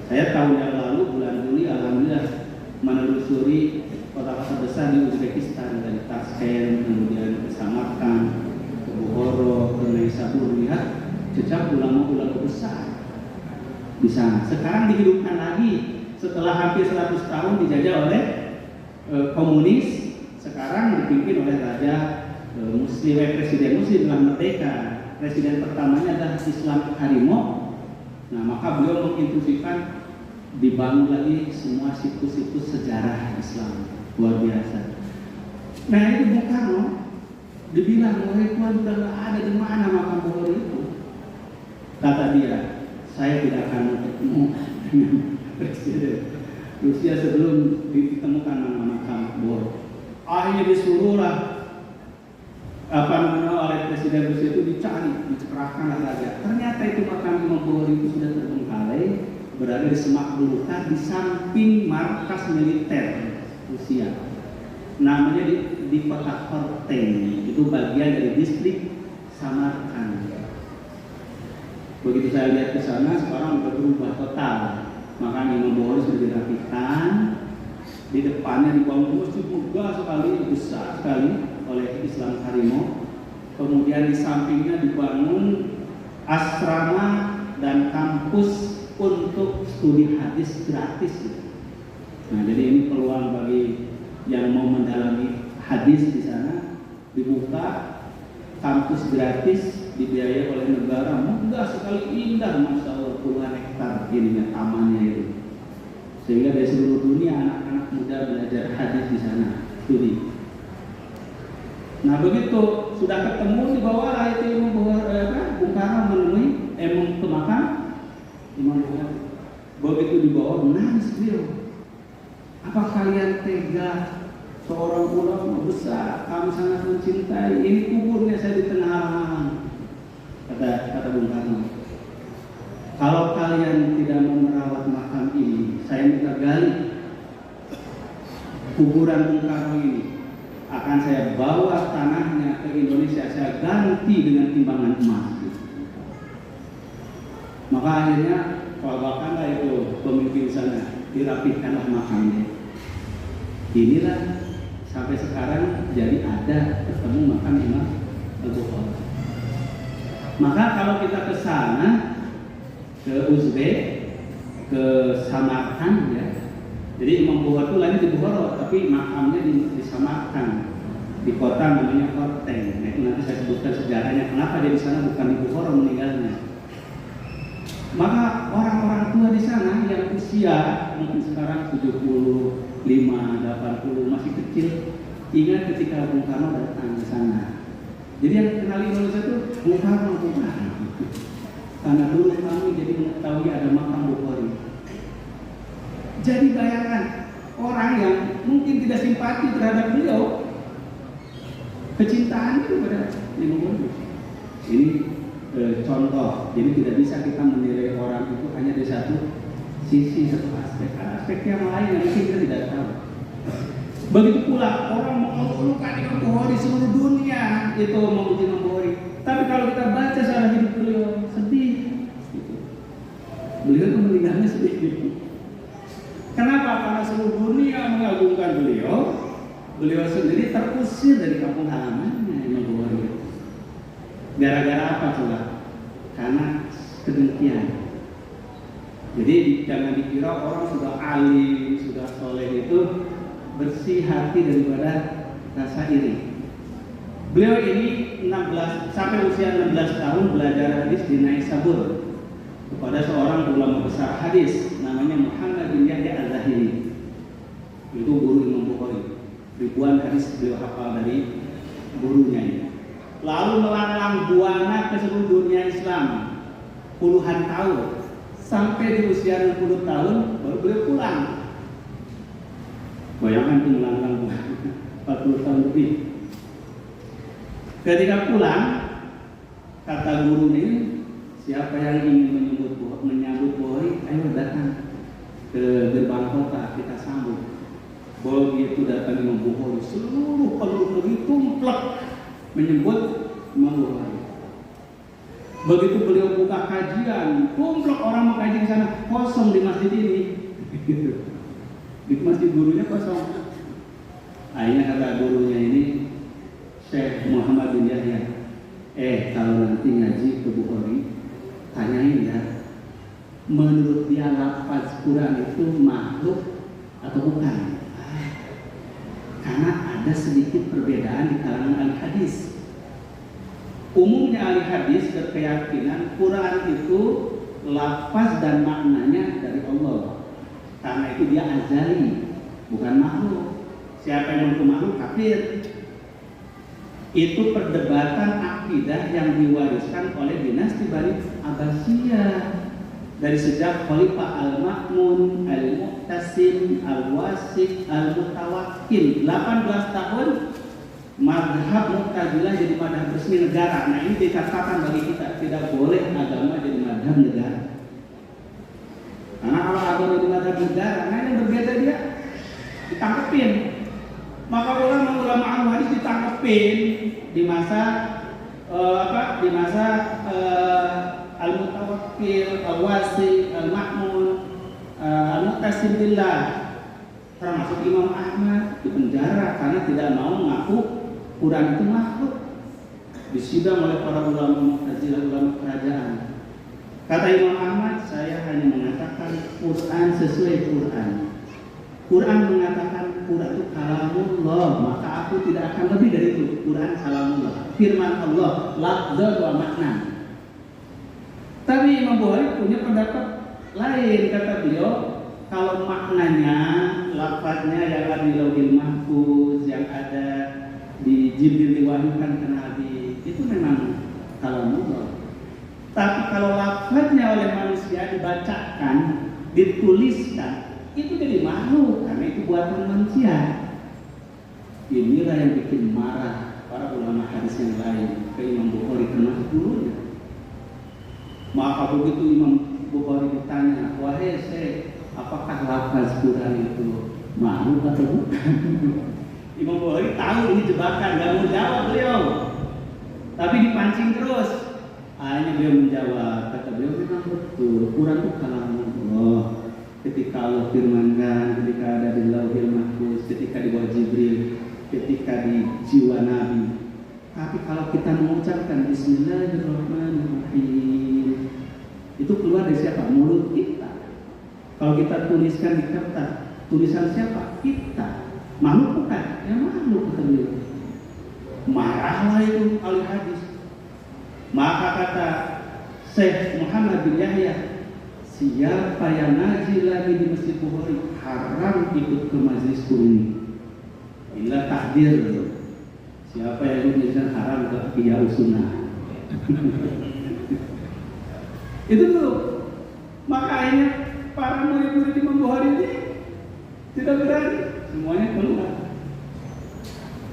Saya tahun yang lalu bulan Juli alhamdulillah menelusuri kota-kota besar di Uzbekistan, dari Tashkent, kemudian ke Samarkand, ke Bukhara, ke Naisabur, lihat jejak ulama-ulama besar di sana. Sekarang dihidupkan lagi setelah hampir 100 tahun dijajah oleh komunis, sekarang dipimpin oleh raja Muslim, presiden Muslim telah merdeka. Presiden pertamanya adalah Islam Harimau. Nah, maka beliau menginstruksikan dibangun lagi semua situs-situs sejarah Islam, luar biasa. Nah, itu Bung Karno dibilang, wahai Tuhan, sudah nggak ada di mana makam Bogor itu. Kata dia, saya tidak akan bertemu dengan presiden Rusia sebelum ditemukan makam Bogor. Akhirnya disuruhlah oleh presiden Rusia itu dicari, dicerahkan raja. Ternyata itu makam Imam Bogor itu sudah terbengkalai, berada di semak belukar di samping markas militer Rusia. Namanya di kota Horten, itu bagian dari distrik Samarkand. Begitu saya lihat ke sana, sekarang sudah berubah total. Maka Imam Bogor sudah dirapikan. Di depannya dibangun masjid megah sekali, besar sekali oleh Islam Harimau. Kemudian di sampingnya dibangun asrama dan kampus untuk studi hadis gratis. Nah, jadi ini peluang bagi yang mau mendalami hadis di sana, dibuka kampus gratis dibiayai oleh negara, megah sekali, indah, masya Allah, puluhan hektar ininya tamannya itu, sehingga dari seluruh dunia anak-anak muda belajar hadis di sana, studi. Nah, begitu sudah ketemu, dibawalah itu Bung Karno menemui ke makam Imam Bogor. Begitu dibawa, menangis beliau. Apa kalian tega, seorang ulama besar, kami sangat mencintai, ini kuburnya saya di tengah halaman. Kata Bung Karno, kalau kalian tidak mau merawat makam ini, saya minta gali kuburan Bung Karno ini, akan saya bawa tanahnya ke Indonesia, saya ganti dengan timbangan emas. Maka akhirnya kelabakanlah itu pemimpin sana, dirapihkanlah makamnya. Inilah sampai sekarang jadi ada ketemu makam Imam Bogor. Maka kalau kita ke sana, ke Uzbek, ke Samarkand ya. Jadi Imam Bogor itu lahir di Bukhara, tapi makamnya di Samarkand, di kota namanya Horten. Nah, itu nanti saya sebutkan sejarahnya kenapa dia di sana bukan di Bukhara meninggalnya. Maka orang-orang tua di sana yang usia mungkin sekarang 75, 80 masih kecil, ingat ketika Bung Karno datang ke sana. Jadi yang kenal Indonesia itu Bung Karno. Karena dulu kami jadi mengetahui ada makam Bogor. Jadi bayangkan orang yang mungkin tidak simpati terhadap beliau, kecintaan itu pada Imam Bogor. Ini contoh. Jadi tidak bisa kita menilai orang itu hanya dari satu sisi, satu aspek. Ada aspek yang lain yang mungkin kita tidak tahu. Begitu pula orang mengeluhkan Imam Bogor di seluruh dunia itu memuji Imam Bogor. Tapi kalau kita baca sejarah hidup beliau, sedih. Beliau itu meninggalnya sedih. Kenapa? Karena seluruh dunia mengagungkan beliau. Beliau sendiri terusir dari kampung halamannya Imam Bogor. Gara-gara apa coba? Karena kedengkian. Jadi jangan dikira orang sudah alim, sudah soleh itu bersih hati daripada rasa iri. Beliau ini sampai usia 16 tahun belajar hadis di Naisabur kepada seorang ulama besar hadis namanya Muhammad bin Yahya Al-Zahiri. Itu guru Imam Bukhari. Ribuan hadis beliau hafal dari gurunya ini. Lalu melanglang buana ke seluruh dunia Islam puluhan tahun, sampai di usia 60 tahun baru beliau pulang. Bayangkan itu melanglang buana 40 tahun lebih. Ketika pulang, kata guru ini, siapa yang ingin menyambut Bukhari, ayo datang ke gerbang kota, kita sambut. Begitu datang Imam Bukhari, seluruh penduduk tumplek menyebut Imam Bukhari. Begitu beliau buka kajian, tumplek orang mengkaji di sana, kosong di masjid ini. Di masjid gurunya kosong. Akhirnya kata gurunya ini, Syekh Muhammad bin Yahya, kalau nanti ngaji ke Bukhari, tanyain ya, menurut dia lafaz Quran itu makhluk atau bukan? Karena ada sedikit perbedaan di kalangan ahli hadis. Umumnya ahli hadis berkeyakinan Quran itu lafaz dan maknanya dari Allah. Karena itu dia azali, bukan makhluk. Siapa yang mengaku makhluk kafir. Itu perdebatan akidah yang diwariskan oleh dinasti Bani Abbasiyah dari sejak Khalifah Al-Ma'mun, Al-Mu'tasim, Al-Wasik, Al-Mutawakkil. 18 tahun mazhab Mu'tazilah jadi mazhab resmi negara. Nah ini dikatakan bagi kita tidak boleh agama jadi mazhab negara. Karena kalau agama jadi mazhab negara, nah yang berbeda dia ditangkepin. Maka ulama hadis ditangkepin di masa Al-Mutawakkil, Al-Wasi, Al-Ma'mun, Al-Muqtasim billah, termasuk Imam Ahmad di penjara karena tidak mau mengaku Quran itu makhluk. Disidang oleh para ulama Mu'tazilah, ulama kerajaan. Kata Imam Ahmad, saya hanya mengatakan Quran sesuai Quran. Quran mengatakan Quran itu kalamullah, maka aku tidak akan lebih dari itu. Quran kalamullah, firman Allah, lafzan wa makna. Tapi Imam Bukhari punya pendapat lain, kata beliau, kalau maknanya, lafaznya yang ada di Lauhil Mahfuz, yang ada di Jibril diwahyukan ke Nabi, itu memang kalamullah. Tapi kalau lafaznya oleh manusia dibacakan, dituliskan, itu jadi makhluk karena itu buatan manusia. Inilah yang bikin marah para ulama hadis yang lain ke Imam Bukhari termasuk dulunya. Maka begitu Imam Bukhari ditanya, wahai Syekh, apakah lafaz Quran itu makhluk atau bukan? Imam Bukhari tahu ini jebakan, nggak mau jawab beliau, tapi dipancing terus. Akhirnya beliau menjawab, kata beliau memang betul Quran itu kalamullah. Ketika Allah firmankan, ketika ada di Lauhil Mahfuz, ketika di bawah Jibril, ketika di jiwa Nabi. Tapi kalau kita mengucapkan Bismillahirrahmanirrahim, itu keluar dari siapa? Mulut kita. Kalau kita tuliskan di kertas, tulisan siapa? Kita. Makhluk bukan? Ya makhluk, kata beliau. Marahlah itu ahli hadis. Maka kata Syekh Muhammad bin Yahya, siapa yang ngaji lagi di Masjid Bukhari haram ikut ke majlis ini. Inilah takdir. Siapa yang ikut haram ke Ihya Sunnah. Itu tuh. Makanya para murid-murid Imam Bukhari ini tidak berani, semuanya keluar.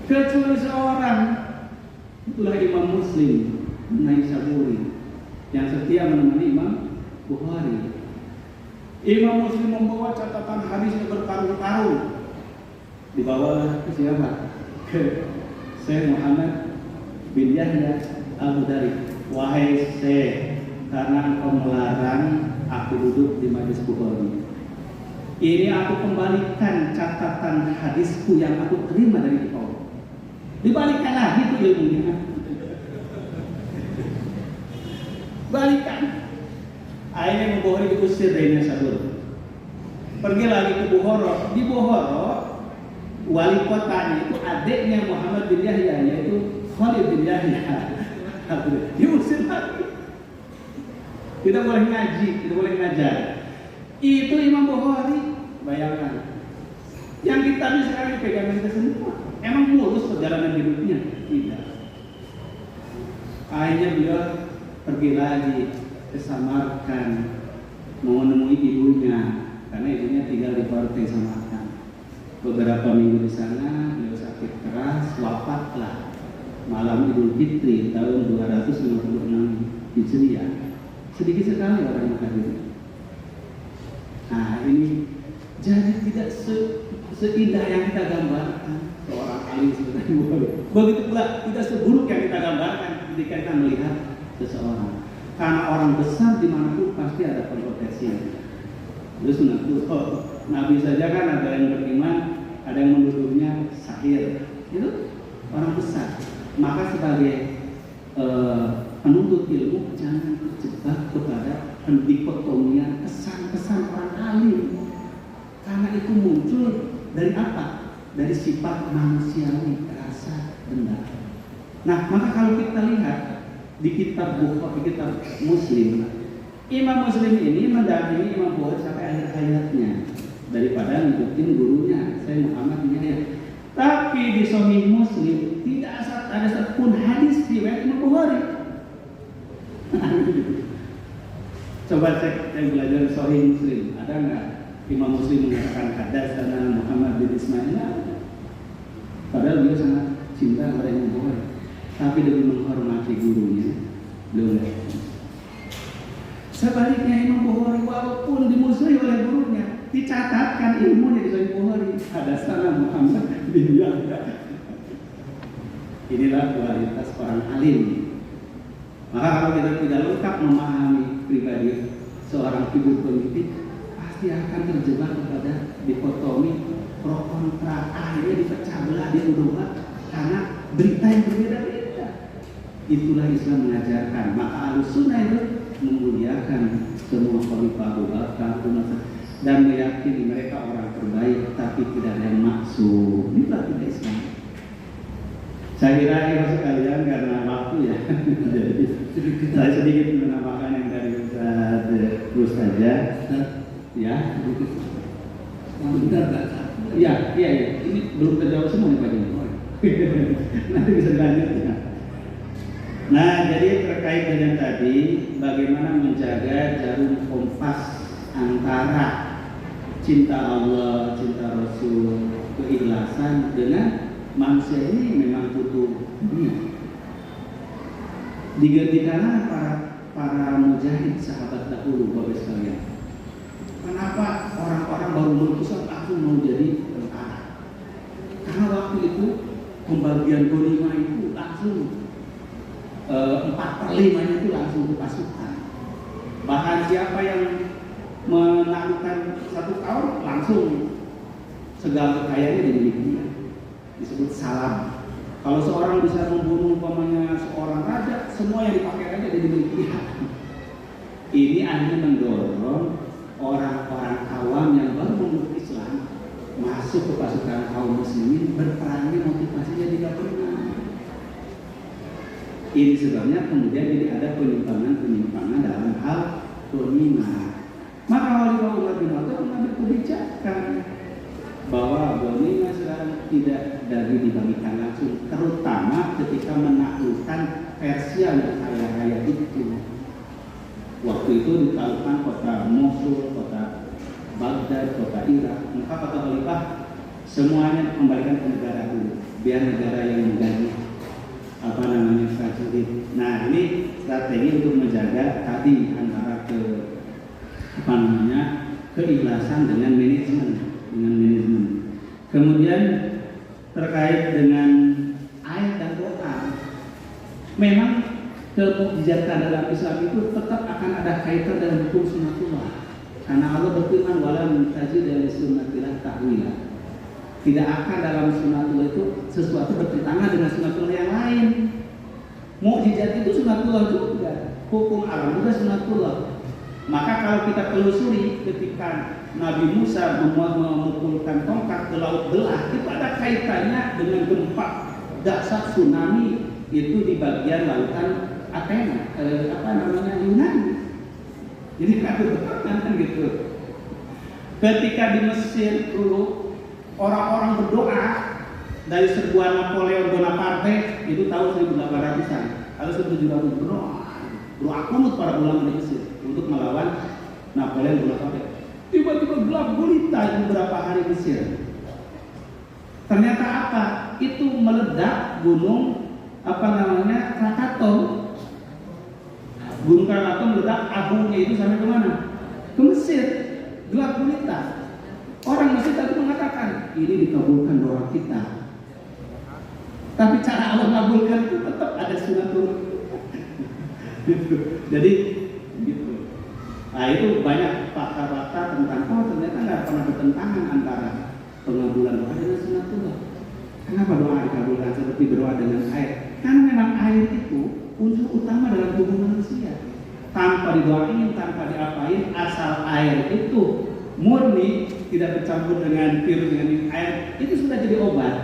Kecuali seorang, itulah Imam Muslim Naisaburi yang setia menemani Imam Bukhari. Imam Muslim membawa catatan hadisnya berkarung-karung. Dibawa ke siapa? Ke Syekh Muhammad bin Yahya Al-Mudari. Wahai Syekh, karena engkau melarang aku duduk di majlis Bukhari, ini aku kembalikan catatan hadisku yang aku terima dari engkau. Dibalikan lagi itu ilmunya. Balikan. Akhirnya Bukhari diusir dari Naisabur. Pergi lagi ke Bukhara. Di Bukhara, wali kotanya itu adiknya Muhammad bin Yahya, yaitu Khalid bin Yahya. Diusir lagi. Tidak boleh ngaji, tidak boleh ngajar. Itu Imam Bukhari. Bayangkan. Yang kita sekarang dipegang kita semua. Emang mulus perjalanan hidupnya? Tidak. Akhirnya beliau pergi lagi ke Samarkand mau menemui ibunya karena ibunya tinggal di Partai Samarkand. Beberapa minggu di sana beliau sakit keras, wafatlah malam Idul Fitri tahun 256 Hijriah. Sedikit sekali orang yang hadir. Nah ini jadi tidak seindah yang kita gambarkan seorang alim seperti Bukhari. Begitu pula tidak seburuk yang kita gambarkan ketika kita melihat seseorang. Karena orang besar dimanapun pasti ada kontroversi. Terus Nabi saja kan ada yang beriman, ada yang menuduhnya sahir. Itu orang besar. Maka sebagai penuntut ilmu jangan terjebak kepada dikotomian kesan-kesan orang alim, karena itu muncul dari apa? Dari sifat manusiawi, rasa dendam. Nah, maka kalau kita lihat di kitab Bukhari, di kitab Muslim, Imam Muslim ini mendampingi Imam Bukhari sampai akhir hayatnya daripada ngikutin gurunya, saya Muhammad bin Yahya. Tapi di Sahih Muslim tidak ada satupun hadis riwayat Imam Bukhari. Coba cek yang belajar Sahih Muslim, ada nggak Imam Muslim mengatakan hadatsana Muhammad bin Ismail? Padahal dia sangat cinta kepada Imam Bukhari, tapi demi menghormati gurunya, beliau nggak. Sebaliknya Imam Bukhari walaupun dimusuhi oleh gurunya, dicatatkan ilmunya di Sahih Bukhari, hadatsana Muhammad bin Yahya. Inilah kualitas orang alim. Maka kalau kita tidak lengkap memahami pribadi seorang ibu pemimpin, pasti akan terjebak kepada dikotomi pro kontra, akhirnya dipecah belah, diudah karena berita yang berbeda-beda. Itulah Islam mengajarkan. Maka Ahlussunnah itu memuliakan semua khalifah Abu Bakar, Umar, dan meyakini mereka orang terbaik, tapi tidak ada yang maksud. Inilah tidak Islam. Saya kira ini sekalian karena waktu ya. Jadi saya sedikit menambahkan yang dari Ustaz terus saja. Ya, Bentar, Pak. iya. Ini belum terjawab semua nih Pak Jumbo. Nanti bisa lanjut ya. Nah, jadi terkait dengan tadi bagaimana menjaga jarum kompas antara cinta Allah, cinta Rasul, keikhlasan dengan manusia ini memang butuh dunia. Digantikanlah para mujahid sahabat dahulu, Bapak sekalian. Kenapa orang-orang baru memutuskan langsung mau jadi tentara? Karena waktu itu pembagian ghanimah itu langsung 4/5 itu langsung ke pasukan. Bahkan siapa yang menaklukkan satu kaum langsung segala kekayaannya dimilikinya, disebut salam. Kalau seorang bisa membunuh umpamanya seorang raja, semua yang dipakai raja dimiliki. Ini akhirnya mendorong orang-orang awam yang baru memeluk Islam masuk ke pasukan kaum muslimin, berperannya motivasinya tidak benar. Ini sebabnya kemudian jadi ada penyimpangan dalam hal ghanimah. Maka Khalifah Umar bin Khattab mengambil kebijakan bahwa ghanimah sekarang tidak lagi dibagikan langsung, terutama ketika menaklukkan Persia yang kaya-kaya itu. Waktu itu ditaklukkan kota Mosul, kota Baghdad, kota Irak. Maka kata Khalifah semuanya kembalikan ke negara dulu, biar negara yang menggaji prajurit. Nah, ini strategi untuk menjaga tadi antara keikhlasan dengan manajemen. Kemudian terkait dengan ayat dan doa, memang kemujizatan dalam Islam itu tetap akan ada kaitan dengan hukum sunnatullah. Karena Allah berfirman walam tajid dari sunnatillah ta'wila. Tidak akan dalam sunnatullah itu sesuatu bertentangan dengan sunnatullah yang lain. Mukjizat itu sunnatullah juga, hukum alam juga sunnatullah. Maka kalau kita telusuri ketika Nabi Musa memukulkan tongkat ke laut belah, itu ada kaitannya dengan gempa dahsyat tsunami itu di bagian lautan Athena, Yunani. Jadi kan gitu. Ketika di Mesir dulu orang-orang berdoa dari sebuah Napoleon Bonaparte itu tahun 1800-an, ada 1700 berdoa kunut para ulama di Mesir untuk melawan Napoleon Bonaparte. Tiba-tiba gelap gulita di beberapa hari Mesir. Ternyata apa? Itu meledak gunung Krakatau. Gunung Krakatau meledak, abunya itu sampai ke mana? Ke Mesir. Gelap gulita. Orang Mesir tadi mengatakan ini dikabulkan doa kita. Tapi cara Allah mengabulkan itu tetap ada sunatullah. Gitu. Jadi gitu. Nah, itu banyak fakta-fakta tentang ternyata nggak pernah bertentangan antara pengabulan doa dengan sunatullah. Kenapa doa dikabulkan seperti berdoa dengan air? Karena memang air itu unsur utama dalam tubuh manusia. tanpa didoain, tanpa diapain, asal air itu murni, tidak bercampur dengan virus, dengan air, itu sudah jadi obat.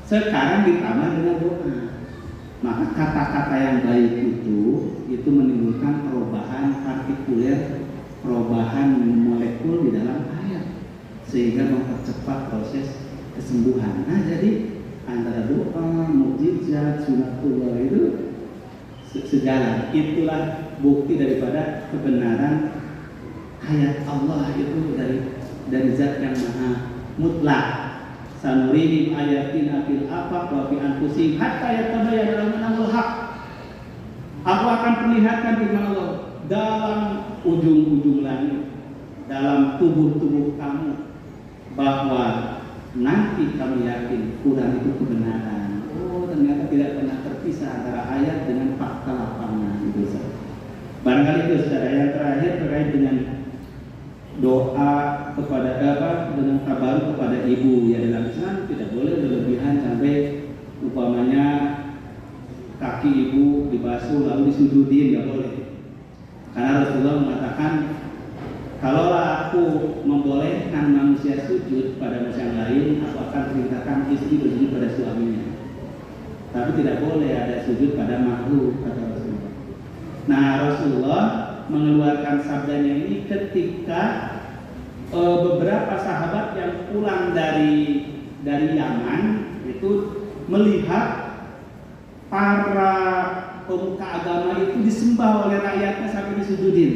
Sekarang ditambah dengan doa. Maka kata-kata yang baik itu menimbulkan perubahan partikuler, perubahan molekul di dalam air, sehingga mempercepat proses kesembuhan. Nah, jadi antara doa, mukjizat, sunatullah itu sejalan. Itulah bukti daripada kebenaran ayat Allah itu dari zat yang maha mutlak. Sanurihim ayatina fil afaq wa fi anfusihim hatta yatabayyana lahum annahul haq. Aku akan perlihatkan firman Allah dalam ujung-ujung langit, dalam tubuh-tubuh kamu, bahwa nanti kamu yakin Quran itu kebenaran. Oh, ternyata tidak pernah terpisah antara ayat dengan fakta lapangan itu. Barangkali itu saudara. Yang terakhir terkait dengan doa kepada dengan tabaruk kepada ibu, ya dalam Islam tidak boleh berlebihan sampai umpamanya kaki ibu dibasuh lalu disujudin, nggak boleh. Karena Rasulullah mengatakan, kalaulah aku membolehkan manusia sujud pada manusia lain, aku akan perintahkan istri bersujud pada suaminya. Tapi tidak boleh ada sujud pada makhluk, kata Rasulullah. Nah, Rasulullah mengeluarkan sabdanya ini ketika beberapa sahabat yang pulang dari Yaman itu melihat para pemuka agama itu disembah oleh rakyatnya sampai disujudin.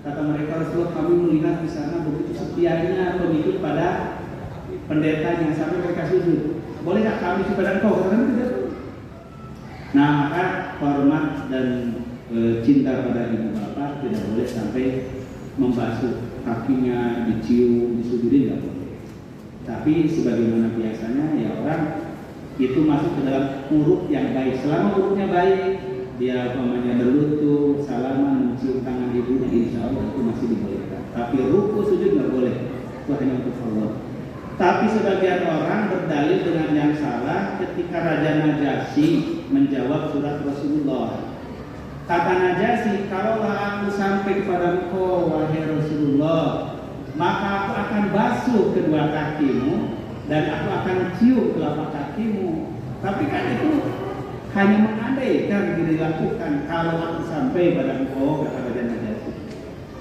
Kata mereka, Rasulullah, kami melihat di sana begitu setianya pengikut pada pendetanya sampai mereka sujud. Bolehkah kami kepada engkau? Karena tidak. Nah, maka hormat dan cinta pada ibu bapak tidak boleh sampai membasuh kakinya, dicium, disujudin, tidak boleh. Tapi sebagaimana biasanya ya orang itu masuk ke dalam urut yang baik. Selama urutnya baik, dia umpamanya berlutut, salaman, mencium tangan ibunya, insya Allah itu masih dibolehkan. Tapi ruku sujud nggak boleh, itu hanya untuk Allah. Tapi sebagian orang berdalil dengan yang salah ketika Raja Najasyi menjawab surat Rasulullah. Kata Najasyi, kalaulah aku sampai kepada engkau wahai Rasulullah, maka aku akan basuh kedua kakimu dan aku akan cium telapak kakimu. Tapi kan itu hanya mengandaikan dilakukan. Kalau aku sampai pada engkau, kata Raja Najasyi,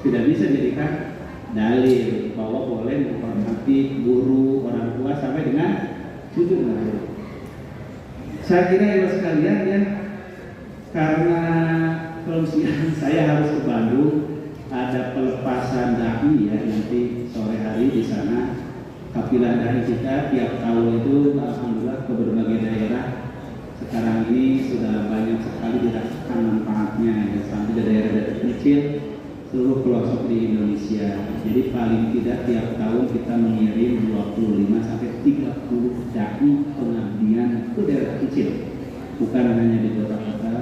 tidak bisa jadikan dalil bahwa boleh menghormati guru, orang tua sampai dengan sujud. Saya kira ya sekalian ya, karena kalau siang saya harus ke Bandung, ada pelepasan dai ya nanti sore hari di sana. Kafilah dai kita tiap tahun itu alhamdulillah ke berbagai daerah. Sekarang ini sudah banyak sekali dirasakan manfaatnya ya, sampai di daerah-daerah kecil seluruh pelosok di Indonesia. Jadi paling tidak tiap tahun kita mengirim 25 sampai 30 dai pengabdian ke daerah kecil, bukan hanya di kota-kota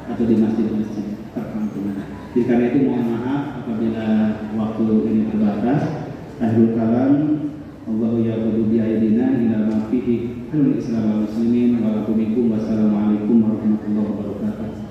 atau di masjid-masjid perkampungan. Jadi karena itu mohon maaf apabila waktu ini terbatas. Akhirul kalam, Allahu ya'budu bi'aidina ila ma fihi al-Islam wal muslimin wa lakum wassalamu